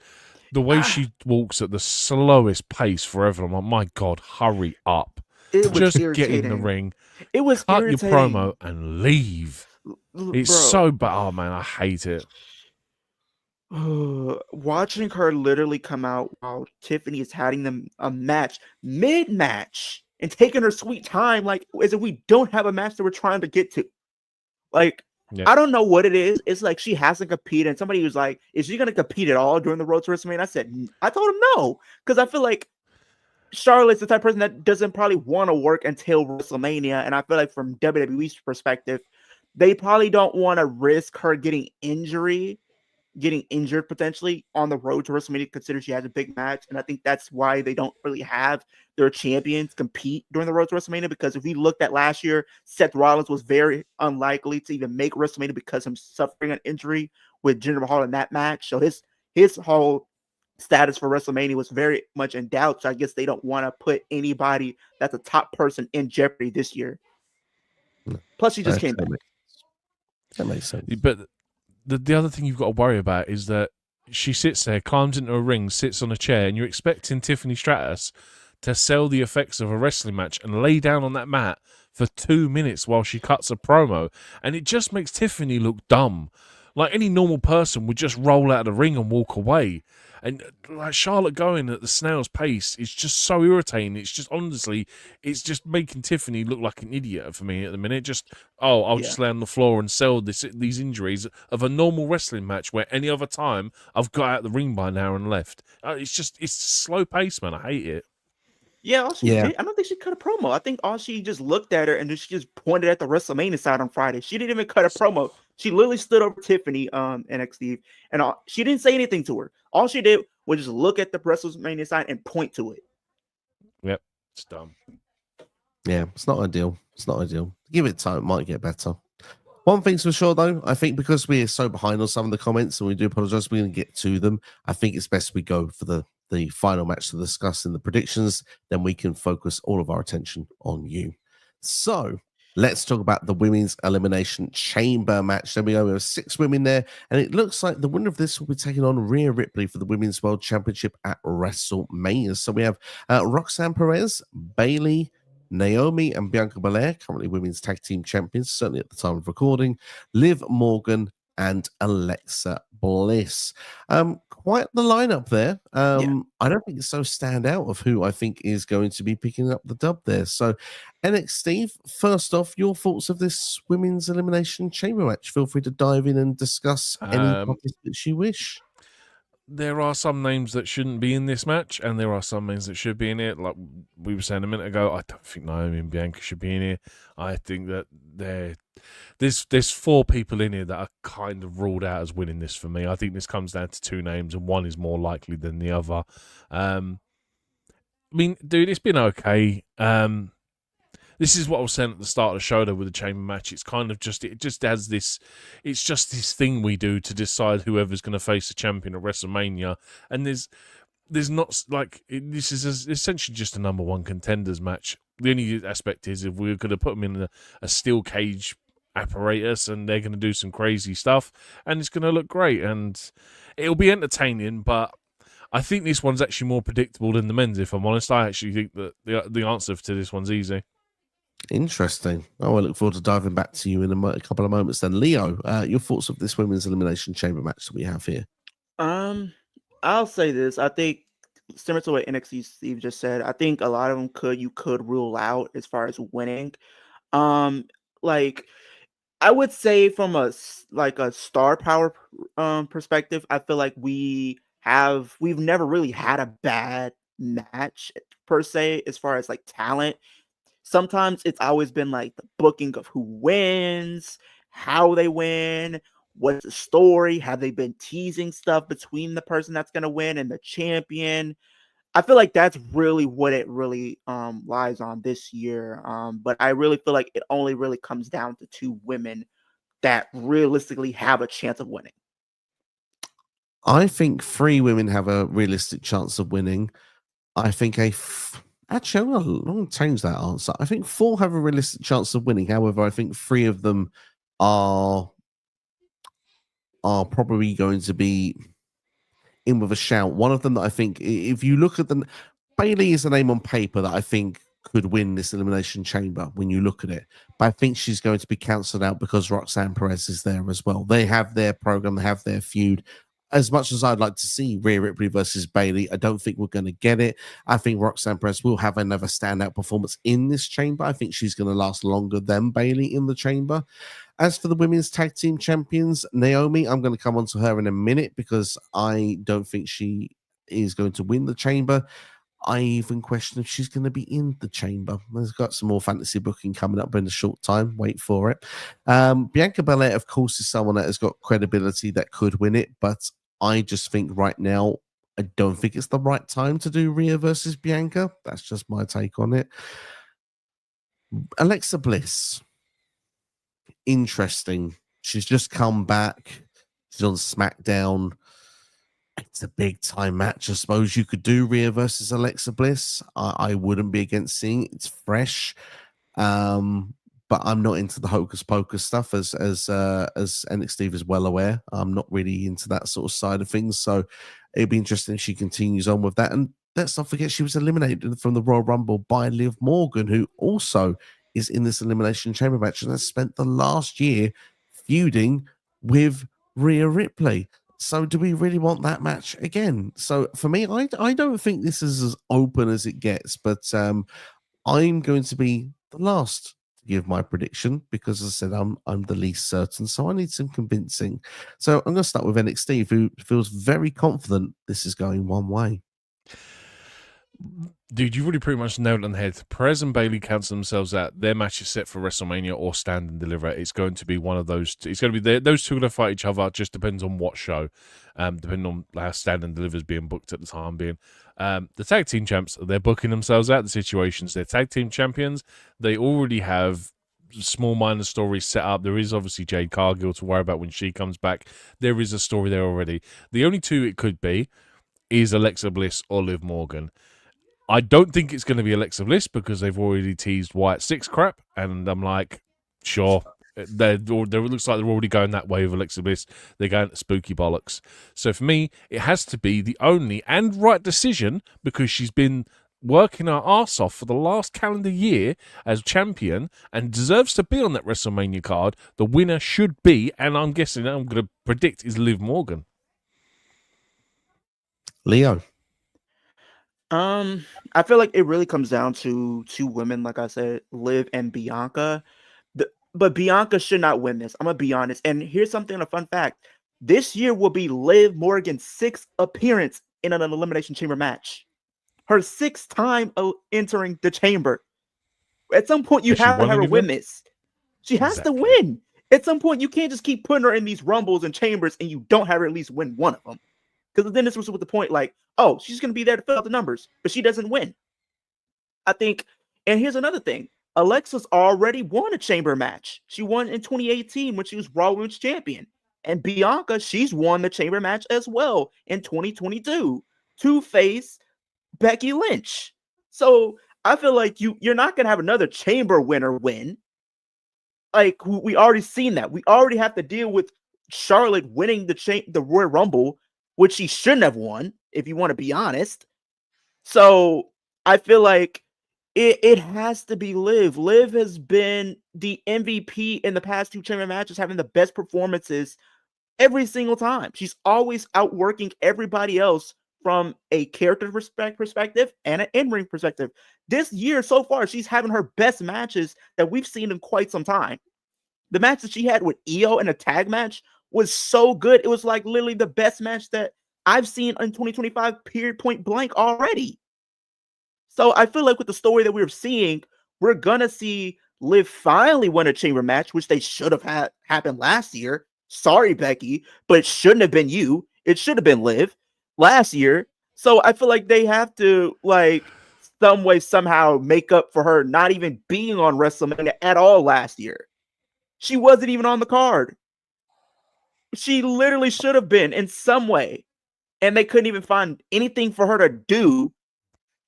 The way she walks at the slowest pace forever, I'm like, my God, hurry up. Just get in the ring. It was cut irritating. your promo and leave. It's so bad. Oh, man, I hate it. Watching her literally come out while Tiffany is having them a match, mid-match, and taking her sweet time, like, as if we don't have a match that we're trying to get to. Like, yeah. I don't know what it is. It's like she hasn't competed. And somebody was like, is she going to compete at all during the Road to WrestleMania? I told him no. Because I feel like Charlotte's the type of person that doesn't probably want to work until WrestleMania. And I feel like from WWE's perspective, they probably don't want to risk her getting injury getting injured potentially on the road to WrestleMania, considering she has a big match. And I think that's why they don't really have their champions compete during the road to WrestleMania, because if we looked at last year, Seth Rollins was very unlikely to even make WrestleMania because of him suffering an injury with Jinder Mahal in that match. So his whole status for WrestleMania was very much in doubt. So I guess they don't want to put anybody that's a top person in jeopardy this year. Plus, she just came back. That makes sense. But the other thing you've got to worry about is that she sits there, climbs into a ring, sits on a chair, and you're expecting Tiffany Stratus to sell the effects of a wrestling match and lay down on that mat for 2 minutes while she cuts a promo. And it just makes Tiffany look dumb. Like any normal person would just roll out of the ring and walk away. And like Charlotte going at the snail's pace is just so irritating. It's just, honestly, it's just making Tiffany look like an idiot for me at the minute. Just, I'll just lay on the floor and sell these injuries of a normal wrestling match where any other time I've got out the ring by now and left. It's slow pace, man. I hate it. Yeah, all she did, I don't think she cut a promo. I think all she just looked at her and she just pointed at the WrestleMania side on Friday. She didn't even cut a promo. She literally stood over Tiffany, NXT, and she didn't say anything to her. All she did was just look at the WrestleMania side and point to it. Yep, it's dumb. Yeah, it's not ideal. It's not ideal. Give it time, it might get better. One thing's for sure, though, I think because we're so behind on some of the comments, and we do apologize, we're going to get to them. I think it's best we go for the final match to discuss in the predictions. Then we can focus all of our attention on you. So let's talk about the women's elimination chamber match. There we go. We have 6 women there, and it looks like the winner of this will be taking on Rhea Ripley for the Women's World Championship at WrestleMania. So we have Roxanne Perez, Bayley, Naomi, and Bianca Belair, currently women's tag team champions, certainly at the time of recording, Liv Morgan, and Alexa Bliss. Quite the lineup there. I don't think it's so stand out of who I think is going to be picking up the dub there. So, NXT, first off, your thoughts of this women's elimination chamber match. Feel free to dive in and discuss any participants you wish. There are some names that shouldn't be in this match, and there are some names that should be in it. Like we were saying a minute ago, I don't think Naomi and Bianca should be in here. I think that there's 4 people in here that are kind of ruled out as winning this for me. I think this comes down to 2 names, and one is more likely than the other. I mean, dude, it's been okay. This is what I was saying at the start of the show, though, with the chamber match. It's kind of just, it's just this thing we do to decide whoever's going to face the champion at WrestleMania. And there's not, like, this is essentially just a number 1 contenders match. The only aspect is if we're going to put them in a steel cage apparatus and they're going to do some crazy stuff and it's going to look great and it'll be entertaining, but I think this one's actually more predictable than the men's, if I'm honest. I actually think that the answer to this one's easy. Interesting. I look forward to diving back to you in a couple of moments then. Leo, your thoughts of this women's elimination chamber match that we have here? I'll say this. I think, similar to what NXT Steve just said, I think a lot of them you could rule out as far as winning. Like, I would say from a star power perspective, I feel like we've never really had a bad match per se as far as like talent. Sometimes it's always been like the booking of who wins, how they win, what's the story, have they been teasing stuff between the person that's going to win and the champion. I feel like that's really what it really lies on this year. But I really feel like it only really comes down to 2 women that realistically have a chance of winning. I think 3 women have a realistic chance of winning. I think actually, I'm going to change that answer. I think 4 have a realistic chance of winning. However, I think 3 of them are probably going to be in with a shout. One of them that I think, if you look at them, Bayley is a name on paper that I think could win this elimination chamber when you look at it. But I think she's going to be cancelled out because Roxanne Perez is there as well. They have their program, they have their feud. As much as I'd like to see Rhea Ripley versus Bayley, I don't think we're going to get it. I think Roxanne Perez will have another standout performance in this chamber. I think she's going to last longer than Bayley in the chamber. As for the women's tag team champions, Naomi, I'm going to come on to her in a minute because I don't think she is going to win the chamber. I even question if she's going to be in the chamber. There's got some more fantasy booking coming up in a short time. Wait for it. Bianca Belair, of course, is someone that has got credibility that could win it, but I just think right now, I don't think it's the right time to do Rhea versus Bianca. That's just my take on it. Alexa Bliss, interesting. She's just come back. She's on SmackDown. It's a big time match. I suppose you could do Rhea versus Alexa Bliss. I wouldn't be against seeing it. It's fresh. But I'm not into the hocus pocus stuff, as NXT is well aware. I'm not really into that sort of side of things. So it'd be interesting if she continues on with that. And let's not forget she was eliminated from the Royal Rumble by Liv Morgan, who also is in this Elimination Chamber match and has spent the last year feuding with Rhea Ripley. So do we really want that match again? So for me, I don't think this is as open as it gets, but I'm going to be the last to give my prediction because, as I said, I'm the least certain. So I need some convincing. So I'm going to start with NXT, who feels very confident this is going one way. Dude, you've really pretty much nailed it on the head. Perez and Bayley cancel themselves out. Their match is set for WrestleMania or Stand and Deliver. It's going to be one of those. It's going to be those two are going to fight each other. It just depends on what show, depending on how Stand and Deliver is being booked at the time being. The tag team champs, they're booking themselves out of the situations. They're tag team champions. They already have small minor stories set up. There is obviously Jade Cargill to worry about when she comes back. There is a story there already. The only two it could be is Alexa Bliss or Liv Morgan. I don't think it's going to be Alexa Bliss because they've already teased Wyatt Six crap, and I'm like, sure. It looks like they're already going that way with Alexa Bliss. They're going to spooky bollocks. So for me, it has to be the only and right decision because she's been working her ass off for the last calendar year as champion and deserves to be on that WrestleMania card. The winner should be, and I'm guessing, I'm going to predict, is Liv Morgan. Leo. I feel like it really comes down to two women, like I said, Liv and Bianca. But Bianca should not win this. I'm gonna be honest. And here's a fun fact. This year will be Liv Morgan's 6th appearance in an Elimination Chamber match. Her 6th time entering the chamber. At some point, you have to have her win this. She has to win. At some point, you can't just keep putting her in these rumbles and chambers and you don't have her at least win one of them. Because then this was with the point like, oh, she's going to be there to fill out the numbers, but she doesn't win. I think, and here's another thing. Alexa's already won a chamber match. She won in 2018 when she was Raw Women's Champion. And Bianca, she's won the chamber match as well in 2022 to face Becky Lynch. So I feel like you're not going to have another chamber winner win. Like, we already seen that. We already have to deal with Charlotte winning the Royal Rumble, which she shouldn't have won, if you want to be honest. So I feel like it has to be Liv. Liv has been the MVP in the past 2 chamber matches, having the best performances every single time. She's always outworking everybody else from a character perspective and an in-ring perspective. This year so far, she's having her best matches that we've seen in quite some time. The match that she had with Io in a tag match was so good. It was like literally the best match that I've seen in 2025, period, point blank already. So I feel like with the story that we're seeing, we're going to see Liv finally win a chamber match, which they should have had happened last year. Sorry, Becky, but it shouldn't have been you. It should have been Liv last year. So I feel like they have to, like, some way, somehow make up for her not even being on WrestleMania at all last year. She wasn't even on the card. She literally should have been in some way, and they couldn't even find anything for her to do.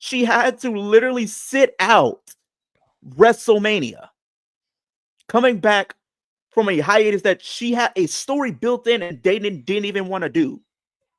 She had to literally sit out WrestleMania, coming back from a hiatus that she had a story built in and they didn't even want to do.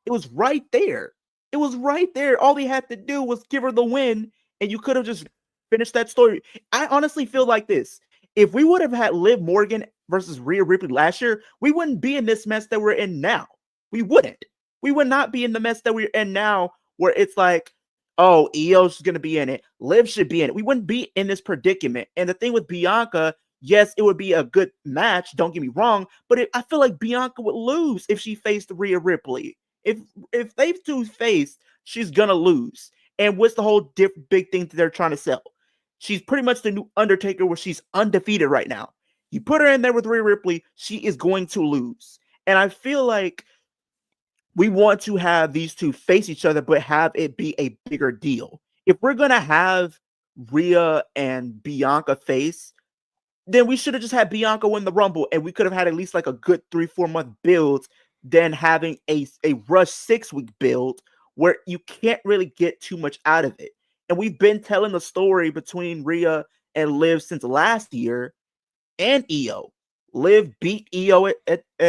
It was right there. It was right there. All they had to do was give her the win, and you could have just finished that story. I honestly feel like this. If we would have had Liv Morgan versus Rhea Ripley last year, we wouldn't be in this mess that we're in now. We wouldn't. We would not be in the mess that we're in now, where it's like, oh, Io's going to be in it. Liv should be in it. We wouldn't be in this predicament. And the thing with Bianca, yes, it would be a good match. Don't get me wrong. But I feel like Bianca would lose if she faced Rhea Ripley. If they two faced, she's going to lose. And what's the whole big thing that they're trying to sell? She's pretty much the new Undertaker, where she's undefeated right now. You put her in there with Rhea Ripley, she is going to lose. And I feel like we want to have these two face each other, but have it be a bigger deal. If we're going to have Rhea and Bianca face, then we should have just had Bianca win the Rumble, and we could have had at least like a good 3-4 month build than having a rush 6-week build where you can't really get too much out of it. And we've been telling the story between Rhea and Liv since last year, and Io. Liv beat Io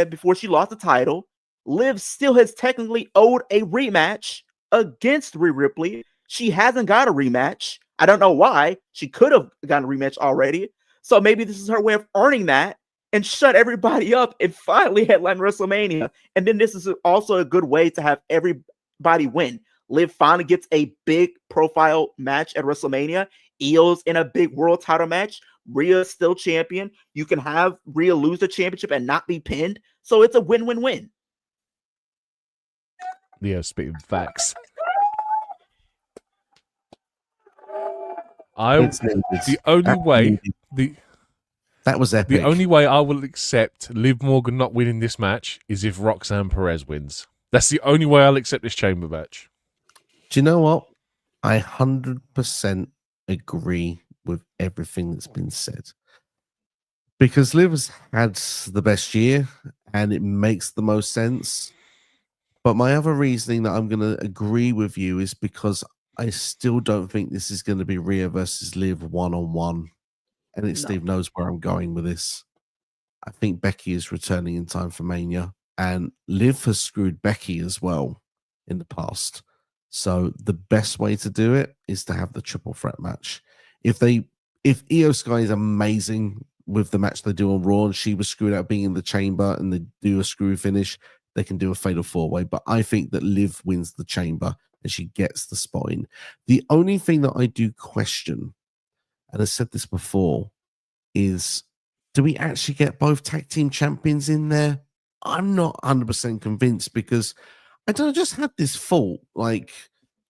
before she lost the title. Liv still has technically owed a rematch against Rhea Ripley. She hasn't got a rematch. I don't know why. She could have gotten a rematch already. So maybe this is her way of earning that and shut everybody up and finally headline WrestleMania. And then this is also a good way to have everybody win. Liv finally gets a big profile match at WrestleMania. Io's in a big world title match. Rhea's still champion. You can have Rhea lose the championship and not be pinned. So it's a win-win-win. Yeah, spitting facts. The only way that was epic. The only way I will accept Liv Morgan not winning this match is if Roxanne Perez wins. That's the only way I'll accept this chamber match. Do you know what? I 100% agree with everything that's been said. Because Liv's had the best year and it makes the most sense. But my other reasoning that I'm going to agree with you is because I still don't think this is going to be Rhea versus Liv one-on-one. And Steve knows where I'm going with this. I think Becky is returning in time for Mania. And Liv has screwed Becky as well in the past. So the best way to do it is to have the triple threat match. If Io Sky is amazing with the match they do on Raw and she was screwed out being in the chamber and they do a screw finish, they can do a fatal 4-way. But I think that Liv wins the chamber and she gets the spot in. The only thing that I do question, and I said this before, is do we actually get both tag team champions in there? I'm not 100% convinced because I don't know, just had this thought, like,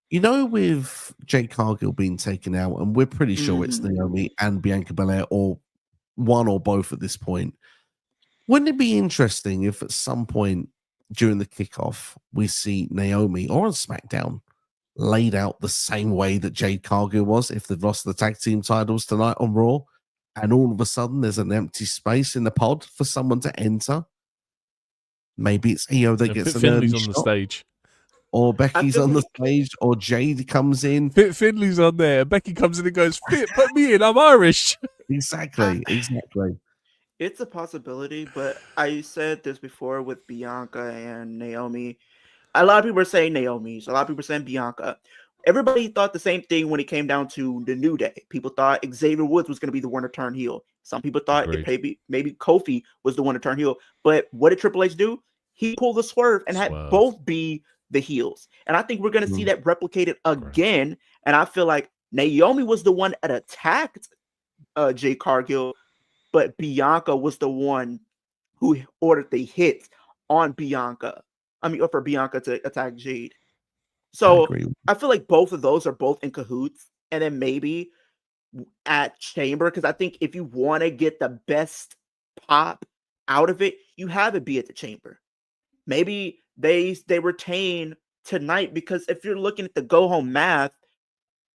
you know, with Jade Cargill being taken out, and we're pretty sure it's Naomi and Bianca Belair, or one or both at this point. Wouldn't it be interesting if at some point during the kickoff we see Naomi or on SmackDown laid out the same way that Jade Cargill was if they've lost the tag team titles tonight on Raw, and all of a sudden there's an empty space in the pod for someone to enter? Maybe it's Io that gets an early Finley's on the stage. Or Becky's on the stage, or Jade comes in. Finley's on there. Becky comes in and goes, "Fit, put me in. I'm Irish." Exactly. It's a possibility, but I said this before with Bianca and Naomi. A lot of people are saying Naomi's. A lot of people are saying Bianca. Everybody thought the same thing when it came down to the New Day. People thought Xavier Woods was going to be the one to turn heel. Some people thought maybe Kofi was the one to turn heel. But what did Triple H do? He pulled the swerve and had both be the heels. And I think we're going to see that replicated again. And I feel like Naomi was the one that attacked Jade Cargill, but Bianca was the one who ordered the hit on Bianca. For Bianca to attack Jade. So I feel like both of those are both in cahoots. And then maybe at Chamber, because I think if you want to get the best pop out of it, you have it be at the Chamber. Maybe they retain tonight, because if you're looking at the go-home math,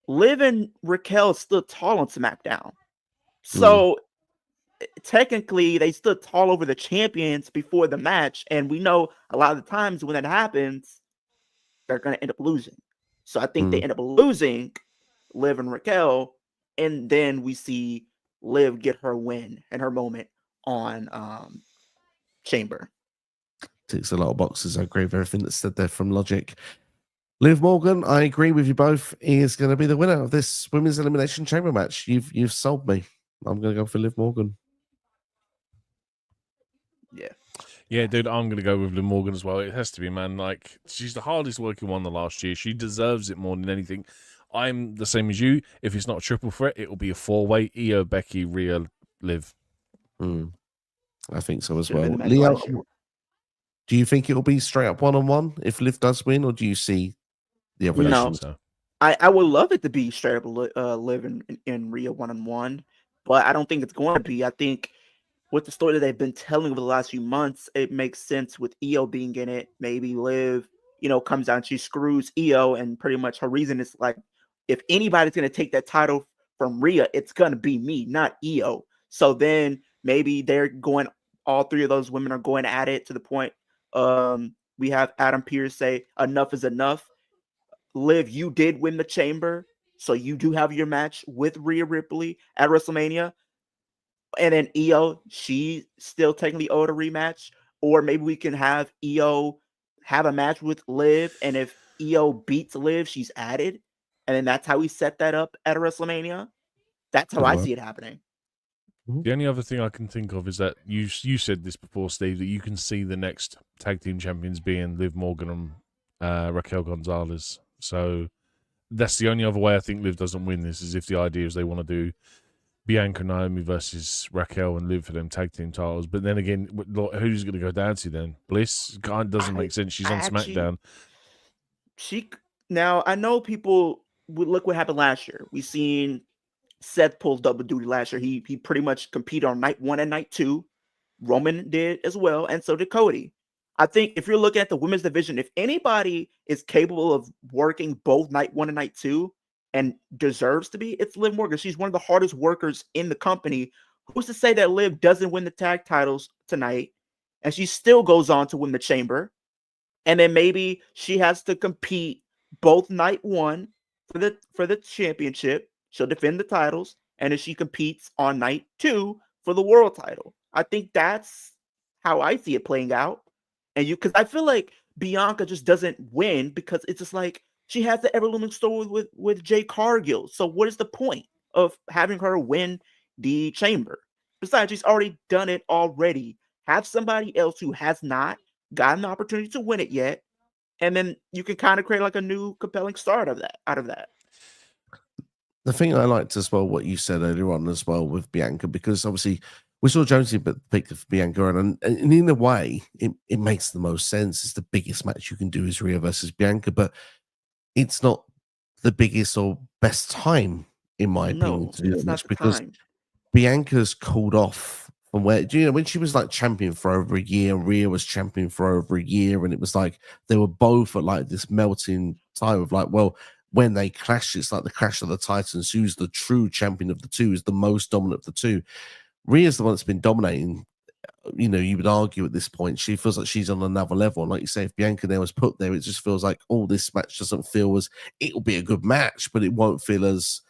Liv and Raquel stood tall on SmackDown. So technically, they stood tall over the champions before the match. And we know a lot of the times when that happens, they're going to end up losing. So I think they end up losing Liv and Raquel. And then we see Liv get her win and her moment on Chamber. Ticks a lot of boxes. I agree with everything that's said there from Logic. Liv Morgan, I agree with you both, is going to be the winner of this Women's Elimination Chamber match. You've sold me. I'm going to go for Liv Morgan. Yeah, dude, I'm going to go with Liv Morgan as well. It has to be, man. Like, she's the hardest working one the last year. She deserves it more than anything. I'm the same as you. If it's not a triple threat, it will be a 4-way. Io, Becky, Rhea, Liv. I think so as well. Leo, do you think it will be straight up one-on-one if Liv does win, or do you see the other? No. I would love it to be straight up Liv in Rhea 1-on-1, but I don't think it's going to be. I think with the story that they've been telling over the last few months, it makes sense with Io being in it. Maybe Liv, comes down, she screws Io, and pretty much her reason is like, if anybody's going to take that title from Rhea, it's going to be me, not Io. So then maybe all three of those women are going at it to the point. We have Adam Pearce say, enough is enough. Liv, you did win the chamber, so you do have your match with Rhea Ripley at WrestleMania. And then Io, she still technically owed a rematch. Or maybe we can have Io have a match with Liv, and if Io beats Liv, she's added. And then that's how we set that up at a WrestleMania. That's how Good I work. see it happening. The only other thing I can think of is that you said this before, Steve, that you can see the next tag team champions being Liv Morgan and Raquel Gonzalez. So that's the only other way I think Liv doesn't win this, is if the idea is they want to do Bianca Naomi versus Raquel and Liv for them tag team titles. But then again, who's going to go down to then? Bliss kind of doesn't make sense. She's on SmackDown. Now I know people would look what happened last year. We seen Seth pulled double duty last year. He pretty much competed on night 1 and night 2. Roman did as well, and so did Cody. I think if you're looking at the women's division, if anybody is capable of working both night 1 and night 2 and deserves to be, it's Liv Morgan. She's one of the hardest workers in the company. Who's to say that Liv doesn't win the tag titles tonight and she still goes on to win the chamber? And then maybe she has to compete both night 1 for the championship. She'll defend the titles, and then she competes on night 2 for the world title. I think that's how I see it playing out. And because I feel like Bianca just doesn't win because it's just like she has the ever-looming story with Jade Cargill. So what is the point of having her win the chamber? Besides, she's already done it already. Have somebody else who has not gotten the opportunity to win it yet, and then you can kind of create like a new compelling start out of that. The thing I liked as well, what you said earlier on as well with Bianca, because obviously we saw Jonesy pick Bianca, and in a way, it makes the most sense. It's the biggest match you can do is Rhea versus Bianca, but it's not the biggest or best time, in my opinion, to do that match, because Bianca's called off from where, when she was like champion for over a year, Rhea was champion for over a year, and it was like they were both at like this melting time of like, well, when they clash, it's like the clash of the Titans. Who's the true champion of the two? Is the most dominant of the two? Rhea's the one that's been dominating. You would argue at this point, she feels like she's on another level. And like you say, if Bianca now was put there, it just feels like, this match doesn't feel as, it'll be a good match, but it won't feel as,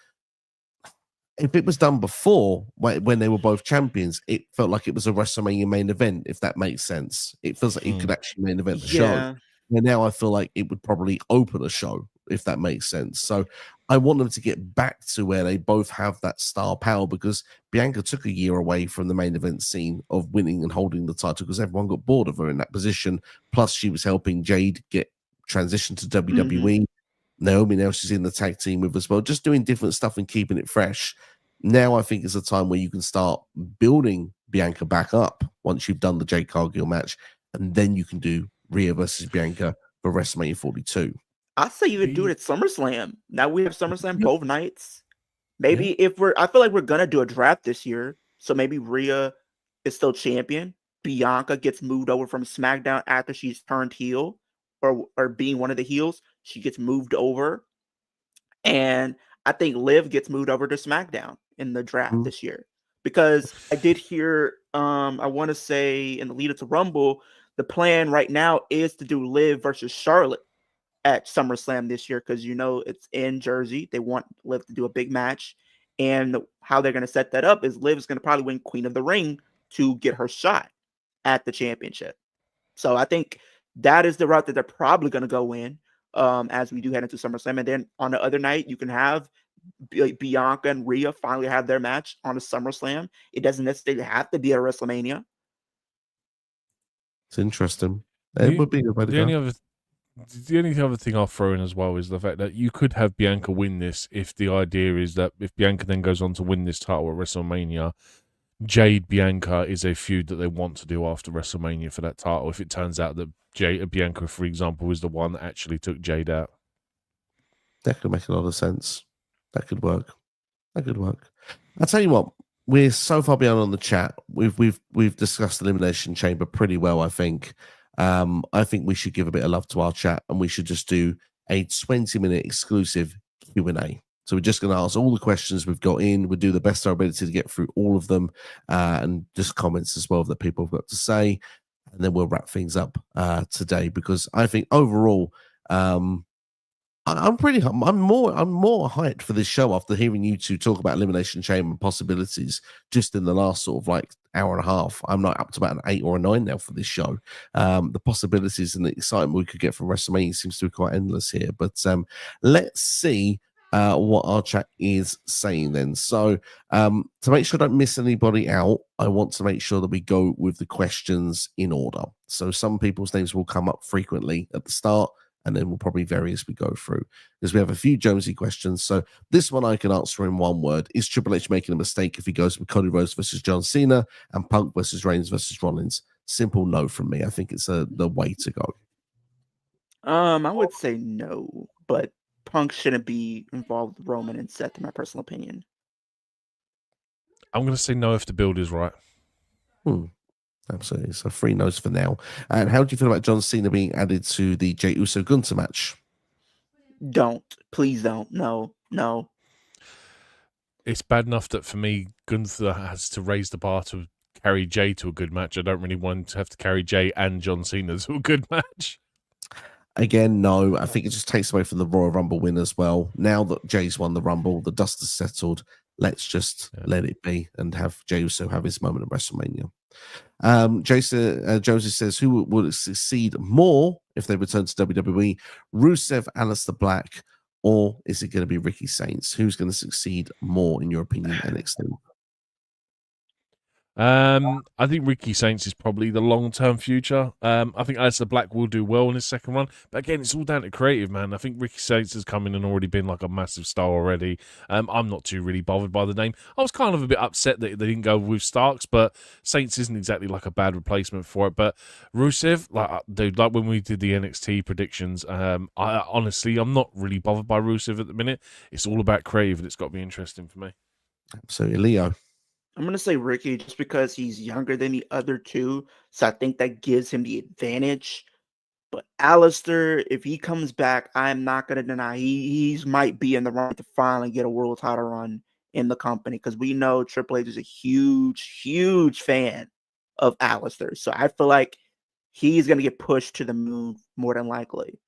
if it was done before, when they were both champions, it felt like it was a WrestleMania main event, if that makes sense. It feels like it could actually main event the show. And now I feel like it would probably open a show, if that makes sense. So I want them to get back to where they both have that star power, because Bianca took a year away from the main event scene of winning and holding the title because everyone got bored of her in that position. Plus, she was helping Jade get transitioned to WWE. Naomi, now she's in the tag team with as well, just doing different stuff and keeping it fresh. Now I think it's a time where you can start building Bianca back up once you've done the Jade Cargill match, and then you can do Rhea versus Bianca for WrestleMania 42. I'd say you would do it at SummerSlam. Now we have SummerSlam both nights. Maybe I feel like we're gonna do a draft this year, so maybe Rhea is still champion. Bianca gets moved over from SmackDown after she's turned heel, or being one of the heels. She gets moved over, and I think Liv gets moved over to SmackDown in the draft this year, because I did hear, I want to say in the lead up to Rumble, the plan right now is to do Liv versus Charlotte at SummerSlam this year, because it's in Jersey. They want Liv to do a big match, and how they're going to set that up is Liv is going to probably win Queen of the Ring to get her shot at the championship. So I think that is the route that they're probably going to go in, as we do head into SummerSlam. And then on the other night, you can have Bianca and Rhea finally have their match on a SummerSlam. It doesn't necessarily have to be a WrestleMania. It's interesting. It would be a way to go. The only other thing I'll throw in as well is the fact that you could have Bianca win this if the idea is that if Bianca then goes on to win this title at WrestleMania, Jade Bianca is a feud that they want to do after WrestleMania for that title. If it turns out that Bianca, for example, is the one that actually took Jade out. That could make a lot of sense. That could work. I'll tell you what, we're so far beyond on the chat. We've discussed Elimination Chamber pretty well, I think. I think we should give a bit of love to our chat, and we should just do a 20-minute exclusive Q&A. So we're just going to ask all the questions we've got in. We'll do the best of our ability to get through all of them, and just comments as well that people have got to say. And then we'll wrap things up today, because I think overall, I'm more hyped for this show after hearing you two talk about Elimination Chamber possibilities just in the last sort of like hour and a half. I'm not up to about an 8 or a 9 now for this show. The possibilities and the excitement we could get from WrestleMania seems to be quite endless here. But let's see what our chat is saying then. So to make sure I don't miss anybody out, I want to make sure that we go with the questions in order. So some people's names will come up frequently at the start, and then we'll probably vary as we go through, because we have a few Jonesy questions. So this one I can answer in one word. Is Triple H making a mistake if he goes with Cody Rhodes versus John Cena and Punk versus Reigns versus Rollins? Simple no from me. I think it's the way to go. I would say no, but Punk shouldn't be involved with Roman and Seth, in my personal opinion. I'm going to say no if the build is right. Absolutely. So 3 no's for now. And how do you feel about John Cena being added to the Jey Uso Gunther match? Don't. Please don't. No. It's bad enough that for me, Gunther has to raise the bar to carry Jey to a good match. I don't really want to have to carry Jey and John Cena to a good match. Again, no. I think it just takes away from the Royal Rumble win as well. Now that Jey's won the Rumble, the dust has settled. Let's just let it be and have Jey Uso have his moment at WrestleMania. Josie says, who would succeed more if they return to WWE? Rusev, Aleister Black, or is it going to be Ricky Saints? Who's going to succeed more, in your opinion, NXT? I think Ricky Saints is probably the long-term future. I think Aleister Black will do well in his second run, but again, it's all down to creative, man. I think Ricky Saints has come in and already been like a massive star already. I'm not too really bothered by the name. I was kind of a bit upset that they didn't go with Starks, but Saints isn't exactly like a bad replacement for it. But Rusev, like when we did the NXT predictions, I honestly, I'm not really bothered by Rusev at the minute. It's all about creative, and it's got to be interesting for me. Absolutely. Leo? I'm going to say Ricky just because he's younger than the other two. So I think that gives him the advantage. But Aleister, if he comes back, I'm not going to deny he might be in the run to finally get a world title run in the company, because we know Triple H is a huge, huge fan of Aleister. So I feel like he's going to get pushed to the moon more than likely.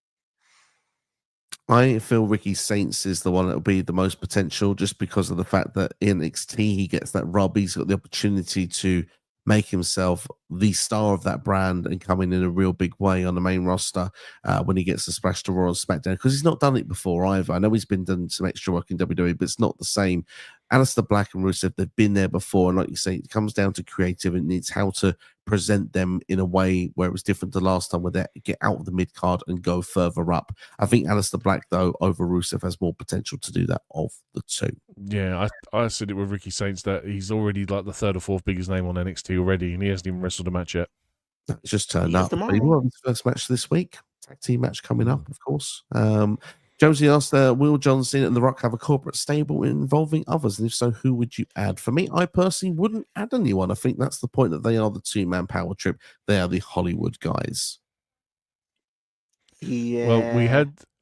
I feel Ricky Saints is the one that will be the most potential, just because of the fact that in NXT he gets that rub. He's got the opportunity to make himself the star of that brand and come in a real big way on the main roster when he gets the splash to Raw and SmackDown, because he's not done it before either. I know he's been done some extra work in WWE, but it's not the same. Aleister Black and Rusev, they've been there before, and like you say, it comes down to creative, and it's how to present them in a way where it was different to last time, where they get out of the mid card and go further up. I think Aleister Black, though, over Rusev has more potential to do that of the two. Yeah, I said it with Ricky Saints that he's already like the 3rd or 4th biggest name on NXT already, and he hasn't even wrestled a match yet. It's just turned up. But he won his first match this week. Tag team match coming up, of course. Josie asked, will John Cena and The Rock have a corporate stable involving others? And if so, who would you add? For me, I personally wouldn't add anyone. I think that's the point, that they are the 2-man power trip. They are the Hollywood guys. Yeah. Well,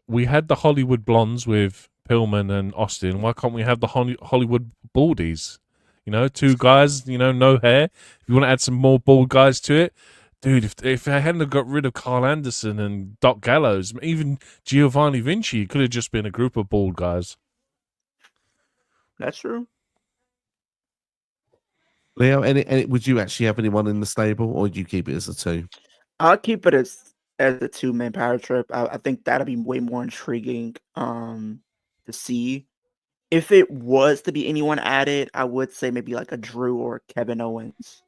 we had the Hollywood Blondes with Pillman and Austin. Why can't we have the Hollywood Baldies? You know, 2 guys, no hair. If you want to add some more bald guys to it, dude, if I hadn't got rid of Carl Anderson and Doc Gallows, even Giovanni Vinci, it could have just been a group of bald guys. That's true. Leo, would you actually have anyone in the stable, or do you keep it as a 2? I'll keep it as a 2-man power trip. I think that'll be way more intriguing to see. If it was to be anyone added, I would say maybe like a Drew or Kevin Owens.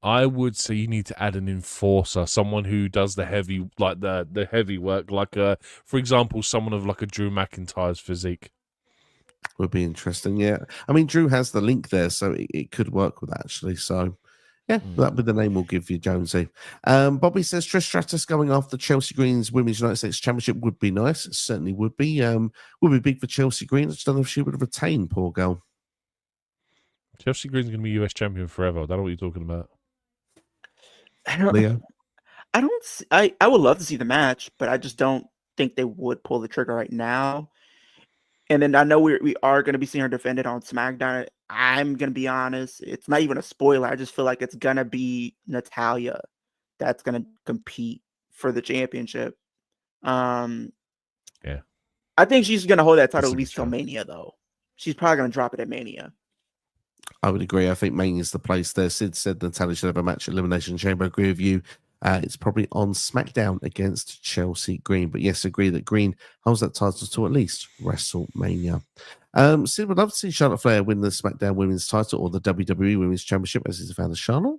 I would say you need to add an enforcer, someone who does the heavy, like the heavy work, like for example, someone of like a Drew McIntyre's physique. Would be interesting, yeah. I mean, Drew has the link there, so it could work with that, actually. So, Yeah, that'll be the name we'll give you, Jonesy. Bobby says Trish Stratus going after Chelsea Green's Women's United States Championship would be nice. It certainly would be. Would be big for Chelsea Green. I just don't know if she would have retained, poor girl. Chelsea Green's going to be US champion forever. I don't know what you're talking about. Leo? I would love to see the match, but I just don't think they would pull the trigger right now. And then I know we are going to be seeing her defended on SmackDown. I'm going to be honest. It's not even a spoiler. I just feel like it's going to be Natalya that's going to compete for the championship. Yeah. I think she's going to hold that title That's a at least good till shout. Mania, though. She's probably going to drop it at Mania. I would agree. I think Mania's the place there. Sid said Natalya should have a match at Elimination Chamber. I agree with you. It's probably on SmackDown against Chelsea Green. But yes, agree that Green holds that title to at least WrestleMania. Sid would love to see Charlotte Flair win the SmackDown Women's title or the WWE Women's Championship, as he's a fan of Charlotte.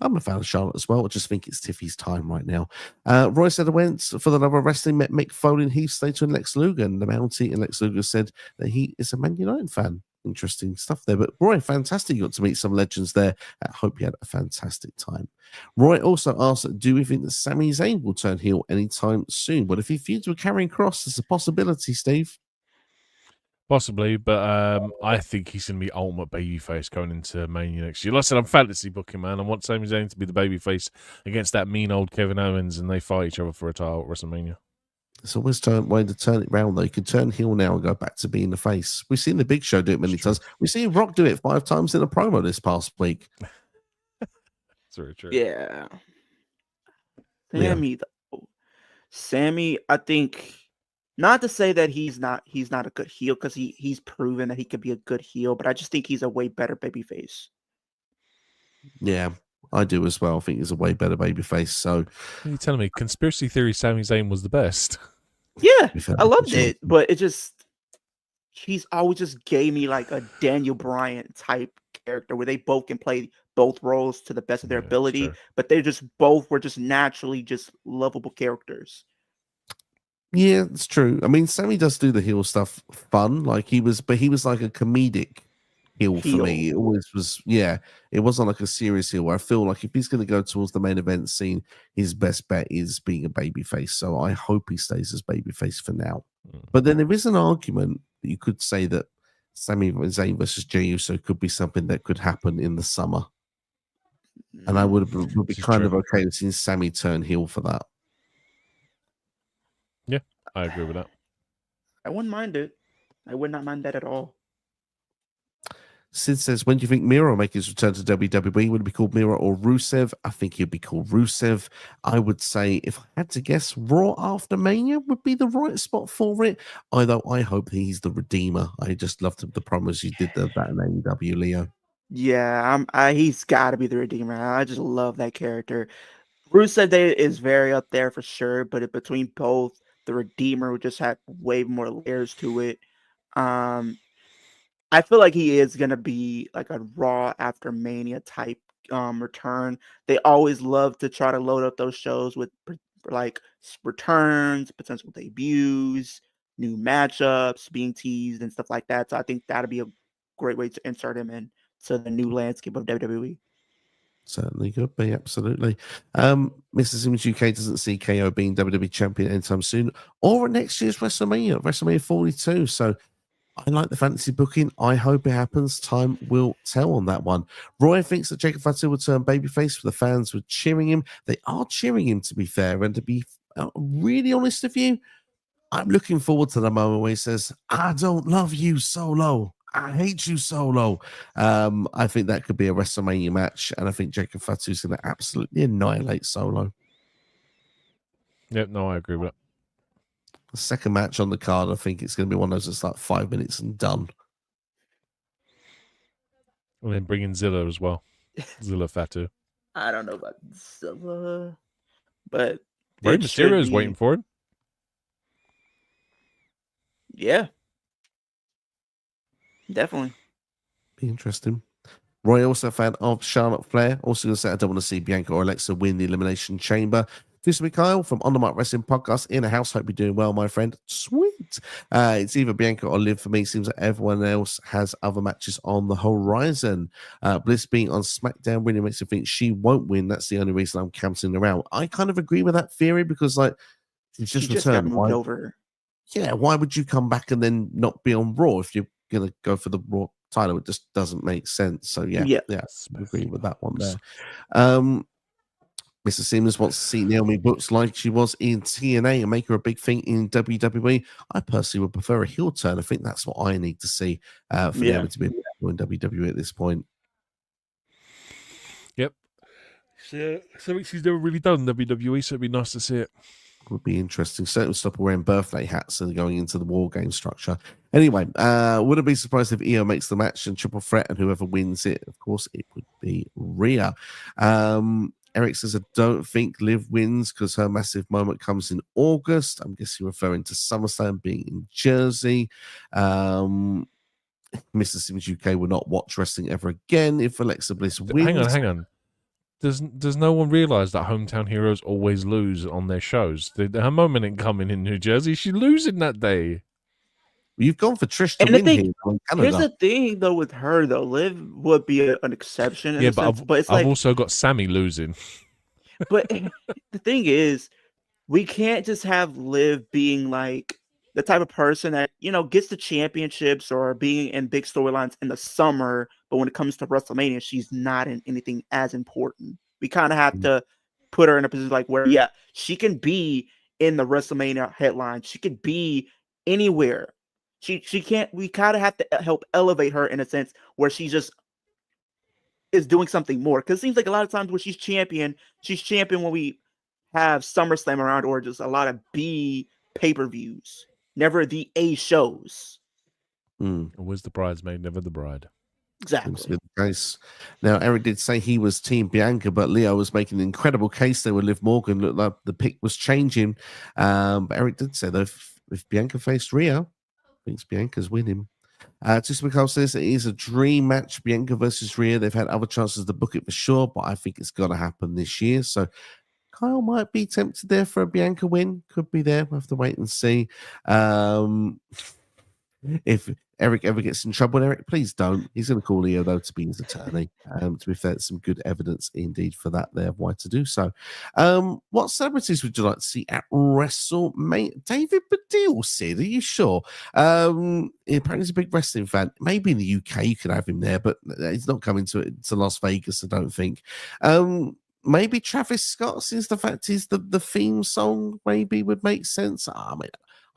I'm a fan of Charlotte as well. I just think it's Tiffy's time right now. Roy said, I went for the love of wrestling, met Mick Foley and Heath Slater and Lex Luger. And the Mountie and Lex Luger said that he is a Man United fan. Interesting stuff there. But Roy, fantastic. You got to meet some legends there. I hope you had a fantastic time. Roy also asked, do we think that Sami Zayn will turn heel anytime soon? But if he feuds with Karrion Kross, there's a possibility, Steve. Possibly, but I think he's going to be ultimate babyface going into Mania next year. Like I said, I'm fantasy booking, man. I want Sami Zayn to be the babyface against that mean old Kevin Owens, and they fight each other for a title at WrestleMania. It's always a way to turn it round, though. You can turn heel now and go back to being the face. We've seen the Big Show do it many times. We've seen Rock do it 5 times in a promo this past week. That's very true. Yeah. Sami, though. Sami, I think, not to say that he's not a good heel, because he's proven that he could be a good heel, but I just think he's a way better babyface. Yeah, I do as well. I think he's a way better babyface. So, What are you telling me? Conspiracy theory Sami Zayn was the best. Yeah, I loved it, but he's always just gave me like a Daniel Bryan type character where they both can play both roles to the best of their ability, but they just both were just naturally just lovable characters. Yeah, it's true. I mean, Sami does do the heel stuff fun. Like he was like a comedic heel for me. It always was. Yeah, it wasn't like a serious heel. Where I feel like if he's going to go towards the main event scene, his best bet is being a babyface. So I hope he stays as babyface for now. But then there is an argument that you could say that Sami Zayn versus Jey Uso could be something that could happen in the summer, and I would be kind of okay with seeing Sami turn heel for that. Yeah, I agree with that. I wouldn't mind it. I would not mind that at all. Sid says, when do you think Miro will make his return to WWE? Would it be called Miro or Rusev? I think he'd be called Rusev. I would say, if I had to guess, Raw after Mania would be the right spot for it. Although I hope he's the Redeemer. I just loved the promos you did that in AEW, Leo. Yeah, he's got to be the Redeemer. I just love that character. Rusev Day is very up there for sure, but between both, the Redeemer would just have way more layers to it. I feel like he is going to be like a Raw after Mania type return. They always love to try to load up those shows with like returns, potential debuts, new matchups being teased and stuff like that. So I think that'd be a great way to insert him into the new landscape of WWE. Certainly could be, absolutely. Mr. Simmons UK doesn't see KO being WWE champion anytime soon or at next year's WrestleMania 42. So I like the fantasy booking. I hope it happens. Time will tell on that one. Roy thinks that Jacob Fatu will turn babyface for the fans were cheering him. They are cheering him, to be fair. And to be really honest with you, I'm looking forward to the moment where he says, I don't love you, Solo. I hate you, Solo. I think that could be a WrestleMania match. And I think Jacob Fatu is going to absolutely annihilate Solo. Yep, no, I agree with that. The second match on the card, I think it's going to be one of those that's like 5 minutes and done. And then bring in Zilla as well. Zilla Fatu. I don't know about Zilla, but Rey Mysterio is waiting for him. Yeah. Definitely. Be interesting. Roy also a fan of Charlotte Flair. Also going to say, I don't want to see Bianca or Alexa win the Elimination Chamber. This week, Kyle from On the Mic Wrestling Podcast in the house. Hope you're doing well, my friend. Sweet. It's either Bianca or Liv for me. Seems like everyone else has other matches on the horizon. Bliss being on SmackDown really makes me think she won't win. That's the only reason I'm counting her out. I kind of agree with that theory because, like, she's just got returned. moved over. Yeah, why would you come back and then not be on Raw if you're going to go for the Raw title? It just doesn't make sense. So, yeah, I agree with that one. Mr. Seamless wants to see Naomi books like she was in TNA and make her a big thing in WWE. I personally would prefer a heel turn. I think that's what I need to see for Naomi to be in WWE at this point. Yep. Something she's never really done in WWE, so it'd be nice to see it. Would be interesting. Certainly stop wearing birthday hats and going into the war game structure. Anyway, wouldn't be surprised if Io makes the match and triple threat, and whoever wins it, of course, it would be Rhea. Eric says, I don't think Liv wins because her massive moment comes in August. I'm guessing referring to SummerSlam being in Jersey. Mr. Sims UK will not watch wrestling ever again if Alexa Bliss wins. Hang on. Does no one realise that hometown heroes always lose on their shows? Her moment ain't coming in New Jersey. She's losing that day. You've gone for Trish to win here. Here's the thing, though, with her, though. Liv would be an exception. Yeah, but I've also got Sami losing. But the thing is, we can't just have Liv being like the type of person that, gets the championships or being in big storylines in the summer, but when it comes to WrestleMania, she's not in anything as important. We kind of have to put her in a position like where, she can be in the WrestleMania headline. She could be anywhere. She can't. We kind of have to help elevate her in a sense where she just is doing something more. Because it seems like a lot of times when she's champion when we have SummerSlam around or just a lot of B pay-per-views, never the A shows. Always the bridesmaid, never the bride. Exactly. Seems to be the case. Now, Eric did say he was Team Bianca, but Leo was making an incredible case there with Liv Morgan. Looked like the pick was changing. But Eric did say, though, if Bianca faced Rhea, thinks Bianca's winning. Just because says it is a dream match, Bianca versus Rhea. They've had other chances to book it for sure, but I think it's got to happen this year. So Kyle might be tempted there for a Bianca win. Could be there. We'll have to wait and see. If Eric ever gets in trouble, Eric, please don't. He's going to call Leo, though, to be his attorney. To be fair, some good evidence indeed for that there of why to do so. What celebrities would you like to see at WrestleMania? David Baddiel said, are you sure? Apparently he's a big wrestling fan. Maybe in the UK you could have him there, but he's not coming to Las Vegas, I don't think. Maybe Travis Scott, since the fact is the theme song maybe would make sense.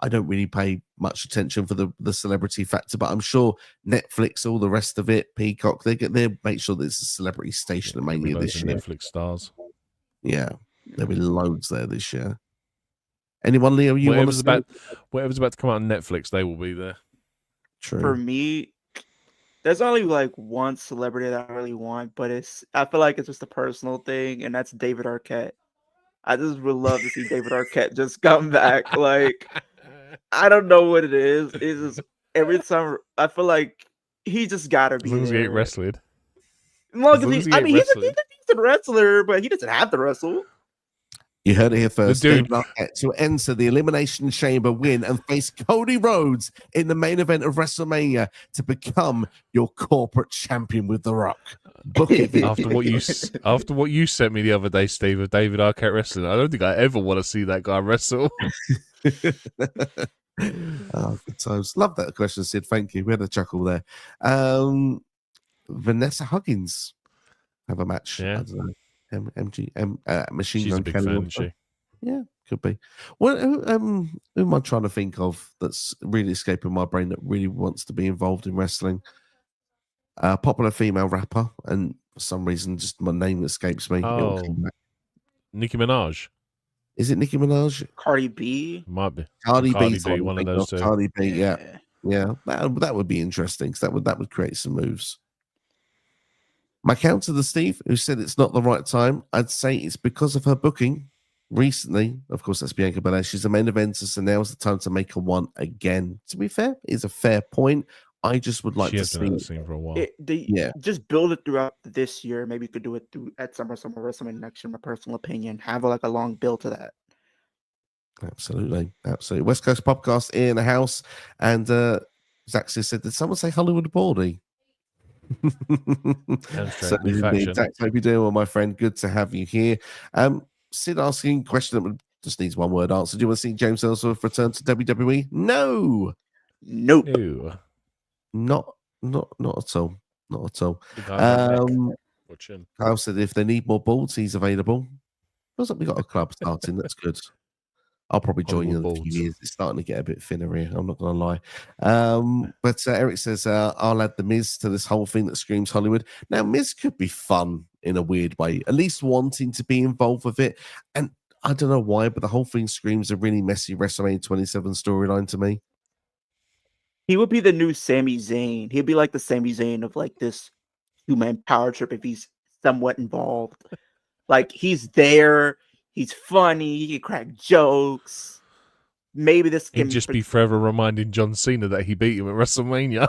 I don't really pay much attention for the celebrity factor, but I'm sure Netflix, all the rest of it, Peacock, they make sure there's a celebrity station at Mania this year. Netflix stars. Yeah, there'll be loads there this year. Anyone, Leo, you want to whatever's about to come out on Netflix, they will be there. True. For me, there's only like one celebrity that I really want, but I feel like it's just a personal thing, and that's David Arquette. I just would love to see David Arquette just come back. Like, I don't know what it is. It's just every time I feel like he just gotta be. As long as he ain't wrestling. He's a decent wrestler, but he doesn't have to wrestle. You heard it here first. David Arquette to enter the Elimination Chamber, win, and face Cody Rhodes in the main event of WrestleMania to become your corporate champion with The Rock. Book it. After what you sent me the other day, Steve, of David Arquette wrestling, I don't think I ever want to see that guy wrestle. Oh, good times. Love that question, Sid. Thank you. We had a chuckle there. Vanessa Huggins have a match. Yeah. I don't know. Machine She's Gun a big Kelly fan, also. isn't she? Yeah, could be. Well, who am I trying to think of that's really escaping my brain that really wants to be involved in wrestling? Popular female rapper, and for some reason, just my name escapes me. Oh, Nicki Minaj. Is it Nicki Minaj? Cardi B? Might be. Cardi B, one of those two. Cardi B, yeah. That would be interesting because that would create some moves. My counter to Steve, who said it's not the right time, I'd say it's because of her booking recently. Of course, that's Bianca Belair. She's the main eventer, so now's the time to make her one again. To be fair, it's a fair point. I just would like She to has been out of the see. scene for a while. Yeah, Just build it throughout this year. Maybe you could do it at SummerSlam or WrestleMania next year. My personal opinion. Have like a long build to that. absolutely. West Coast Podcast in the house. And Zaxi said, did someone say Hollywood Baldy? So Straight beef indeed, action. Zax, hope you're doing well, my friend. Good to have you here. Sid asking a question that just needs one word answer. Do you want to see James Ellsworth return to WWE? No. Nope. Ew. Not at all. Not at all. Big high neck. Or chin. Kyle said if they need more boards, he's available. Feels like we got a club starting. That's good. I'll probably join you in a few years. It's starting to get a bit thinner here. I'm not going to lie. But Eric says, I'll add the Miz to this whole thing that screams Hollywood. Now, Miz could be fun in a weird way, at least wanting to be involved with it. And I don't know why, but the whole thing screams a really messy WrestleMania 27 storyline to me. He would be the new Sami Zayn. He'd be like the Sami Zayn of like this 2-man power trip if he's somewhat involved. Like he's there, he's funny, he can crack jokes. Maybe this can He'd just be forever reminding John Cena that he beat him at WrestleMania.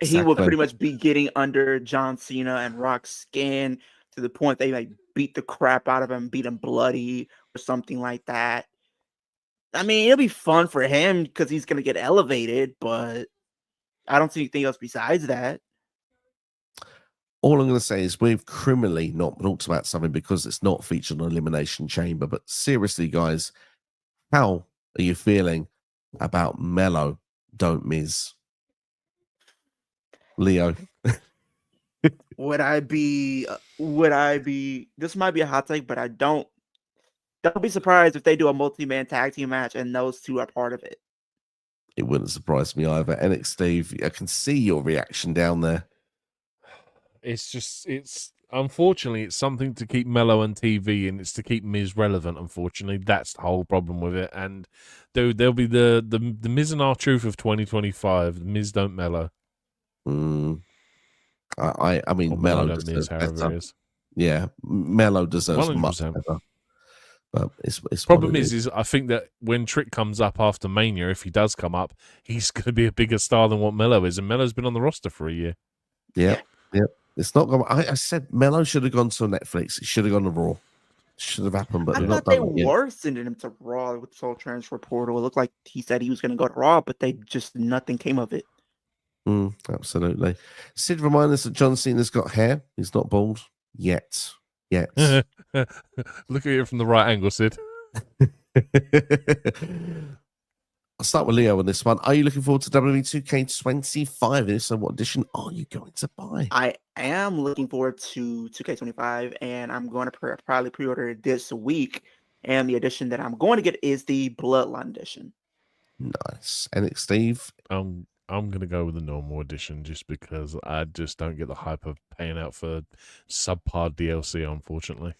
He will pretty much be getting under John Cena and Roxanne to the point they like beat the crap out of him, beat him bloody or something like that. I mean, it'll be fun for him because he's gonna get elevated, but I don't see anything else besides that. All I'm going to say is we've criminally not talked about something because it's not featured on Elimination Chamber. But seriously, guys, how are you feeling about Mello? Don't Miz. Leo. Would I be? This might be a hot take, but I don't be surprised if they do a multi-man tag team match and those two are part of it. It wouldn't surprise me either. And Steve, I can see your reaction down there. It's unfortunately it's something to keep Mello on TV and it's to keep Miz relevant. Unfortunately, that's the whole problem with it. And dude, there'll be the Miz and R-Truth of 2025. Miz don't Mello. I mean, Mello deserves better. Yeah, Mello deserves 100%. Much better. But it's problem is I think that when Trick comes up after Mania, if he does come up, he's going to be a bigger star than what Mello is, and Mello's been on the roster for a year. Yeah. It's not going. I said Mello should have gone to Netflix. It should have gone to Raw. Should have happened, but I thought they were sending him to Raw with Soul Transfer Portal. It looked like he said he was going to go to Raw, but nothing came of it. Absolutely. Sid reminded us that John Cena's got hair. He's not bald yet. Look at it from the right angle, Sid. I'll start with Leo on this one. Are you looking forward to WWE 2K25? And if so, what edition are you going to buy? I am looking forward to 2K25, and I'm going to probably pre-order it this week. And the edition that I'm going to get is the Bloodline edition. Nice. And Steve? I'm going to go with the normal edition just because I just don't get the hype of paying out for subpar DLC, unfortunately.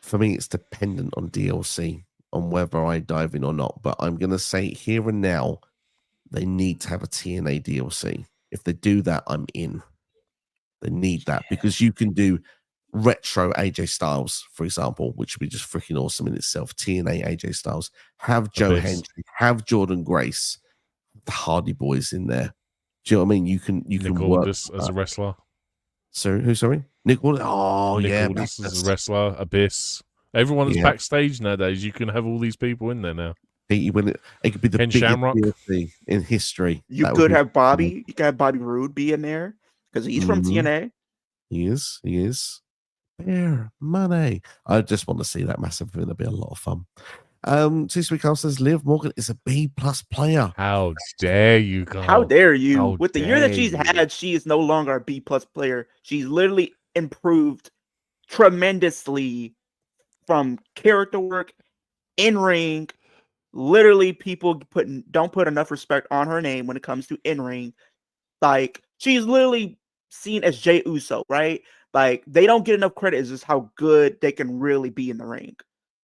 For me, it's dependent on DLC, on whether I dive in or not. But I'm going to say here and now, they need to have a TNA DLC. If they do that, I'm in. They need that because you can do retro AJ Styles, for example, which would be just freaking awesome in itself. TNA AJ Styles. Have Joe Hendry, have Jordan Grace, the Hardy Boys in there. Do you know what I mean? You can Nick work Aldis as a wrestler. So who? Sorry, Nick Aldis. Oh, Nick yeah, Aldis as a wrestler. Abyss. Everyone that's backstage nowadays. You can have all these people in there now. It could be the biggest DLC in history. You could have Bobby. You could have Bobby Roode be in there because he's from TNA. He is. Bear money. I just want to see that massive thing. That'll be a lot of fun. 2 week says Liv Morgan is a B+ player. How dare you, Carl? How dare you? With the year that she's had, she is no longer a B+ player. She's literally improved tremendously from character work, in ring. Literally, people don't put enough respect on her name when it comes to in ring. Like, she's literally seen as Jey Uso, right? Like, they don't get enough credit as just how good they can really be in the ring.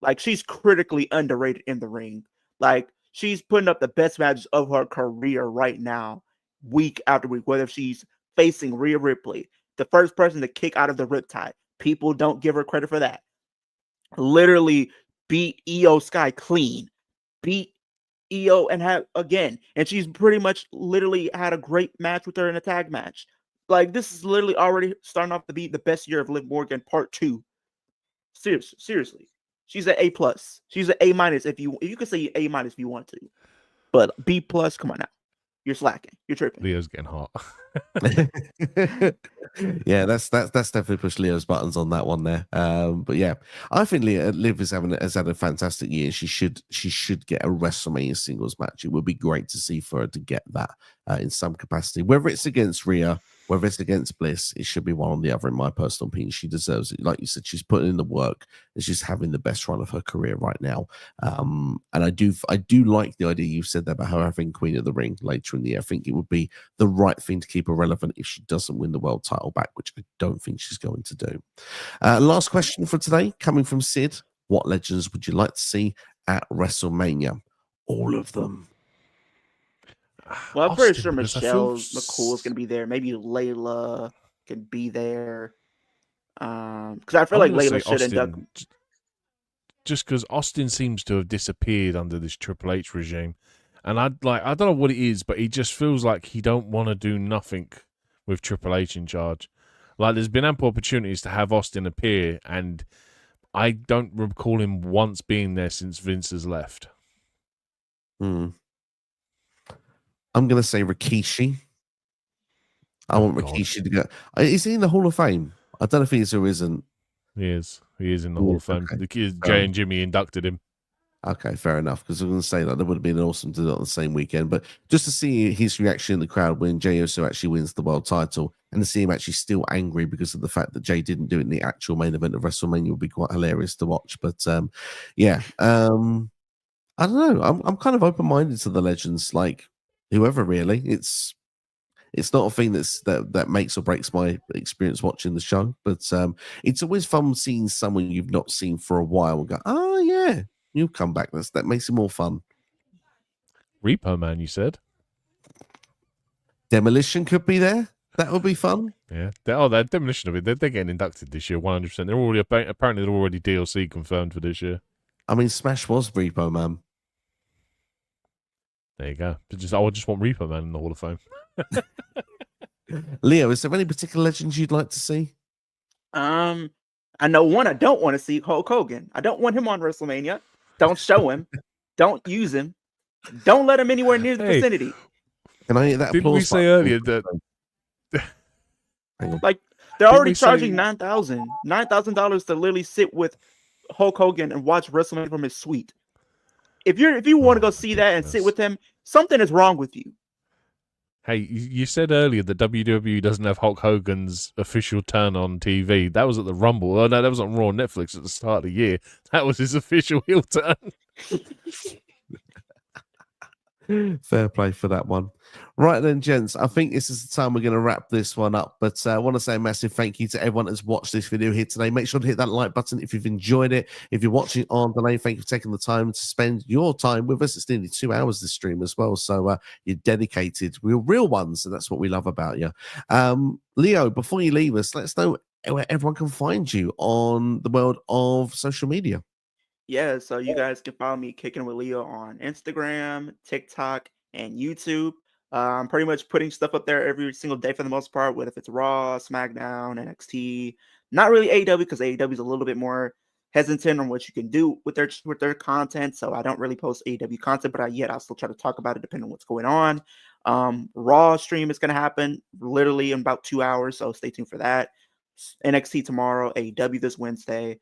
Like, she's critically underrated in the ring. Like, she's putting up the best matches of her career right now, week after week, whether she's facing Rhea Ripley, the first person to kick out of the Riptide. People don't give her credit for that. Literally beat Io Sky clean. Beat EO and have again, and she's pretty much literally had a great match with her in a tag match. Like this is literally already starting off to be the best year of Liv Morgan Part 2. Seriously, she's an A plus. She's an A minus if you could say A minus if you want to, but B plus. Come on now, you're slacking. You're tripping. Leo's getting hot. Yeah, that's definitely pushed Leo's buttons on that one there. But yeah, I think Liv has had a fantastic year. She should get a WrestleMania singles match. It would be great to see for her to get that in some capacity, whether it's against Rhea, whether it's against Bliss. It should be one or the other, in my personal opinion. She deserves it. Like you said, she's putting in the work and she's having the best run of her career right now. And I do like the idea you said there about her having Queen of the Ring later in the year. I think it would be the right thing to keep her relevant if she doesn't win the world title back, which I don't think she's going to do. Last question for today, coming from Sid. What legends would you like to see at WrestleMania? All of them. Well, I'm pretty sure Michelle McCool is going to be there. Maybe Layla can be there. Because I feel like Layla should induct. Just because Austin seems to have disappeared under this Triple H regime. And I don't know what it is, but he just feels like he don't want to do nothing with Triple H in charge. Like there's been ample opportunities to have Austin appear, and I don't recall him once being there since Vince has left. I'm going to say Rikishi. I want Rikishi to go. Is he in the Hall of Fame? I don't know if he is or isn't. He is. He is in the Hall of Fame. Okay. The kids, Jay and Jimmy inducted him. Okay, fair enough. Because I was going to say that would have been awesome to do it on the same weekend. But just to see his reaction in the crowd when Jey Uso actually wins the world title and to see him actually still angry because of the fact that Jey didn't do it in the actual main event of WrestleMania would be quite hilarious to watch. But yeah, I don't know. I'm kind of open-minded to the legends. Like whoever really, it's not a thing that makes or breaks my experience watching the show, but it's always fun seeing someone you've not seen for a while and go, oh yeah, you'll come back. That makes it more fun. Repo Man, you said? Demolition could be there. That would be fun. Yeah. That Demolition of it. They're getting inducted this year, 100%. They're already apparently they're already DLC confirmed for this year. I mean, Smash was Repo Man. There you go. I just want Repo Man in the Hall of Fame. Leo, is there any particular legends you'd like to see? I know one I don't want to see, Hulk Hogan. I don't want him on WrestleMania. Don't show him. Don't use him. Don't let him anywhere near the vicinity. Can I hear that? Didn't we say earlier that like they're already charging $9,000 to literally sit with Hulk Hogan and watch WrestleMania from his suite? If you want to go see that and sit with him, something is wrong with you. Hey, you said earlier that WWE doesn't have Hulk Hogan's official turn on TV. That was at the Rumble. Oh, no, that was on Raw and Netflix at the start of the year. That was his official heel turn. Fair play for that one. Right then, gents, I think this is the time we're going to wrap this one up. But I want to say a massive thank you to everyone that's watched this video here today. Make sure to hit that like button if you've enjoyed it. If you're watching on delay, thank you for taking the time to spend your time with us. It's nearly 2 hours this stream as well. So you're dedicated. We're real ones, and that's what we love about you. Leo, before you leave us, let us know where everyone can find you on the world of social media. Yeah, so you guys can follow me Kicking with Leo on Instagram, TikTok, and YouTube. I'm pretty much putting stuff up there every single day for the most part, whether if it's Raw, SmackDown, NXT. Not really AEW because AEW is a little bit more hesitant on what you can do with their content. So I don't really post AEW content, but I'll still try to talk about it depending on what's going on. Raw stream is going to happen literally in about 2 hours, so stay tuned for that. NXT tomorrow, AEW this Wednesday.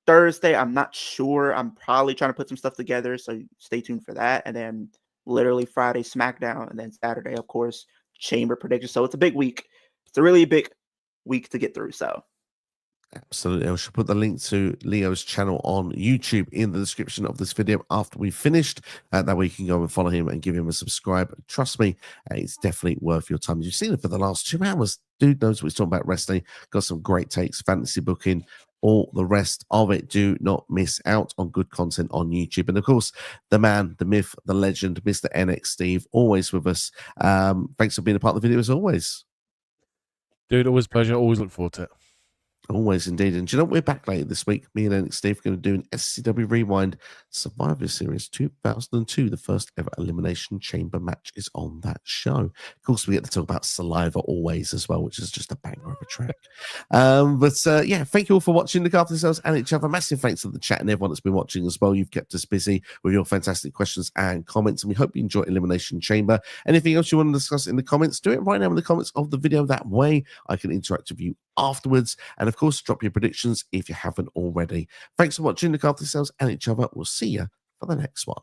Thursday, I'm not sure. I'm probably trying to put some stuff together, so stay tuned for that. And then literally Friday, SmackDown, and then Saturday, of course, Chamber Prediction. So it's a big week. It's a really big week to get through. So absolutely. I should put the link to Leo's channel on YouTube in the description of this video after we've finished. That way you can go and follow him and give him a subscribe. Trust me, it's definitely worth your time. You've seen it for the last 2 hours. Dude knows what he's talking about wrestling. Got some great takes, fantasy booking, all the rest of it. Do not miss out on good content on YouTube. And of course, the man, the myth, the legend, Mr. NX Steve, always with us. Thanks for being a part of the video as always. Dude, always a pleasure. Always look forward to it. Always indeed. And do you know what? We're back later this week. Me and Steve are going to do an SCW Rewind Survivor Series 2002. The first ever Elimination Chamber match is on that show. Of course, we get to talk about Saliva always as well, which is just a banger of a track. Yeah, thank you all for watching. Look after yourselves and each other. Massive thanks to the chat and everyone that's been watching as well. You've kept us busy with your fantastic questions and comments, and we hope you enjoy Elimination Chamber. Anything else you want to discuss in the comments, do it right now in the comments of the video. That way I can interact with you afterwards. And of course, drop your predictions if you haven't already. Thanks for watching. Look after yourselves and each other. We'll see you for the next one.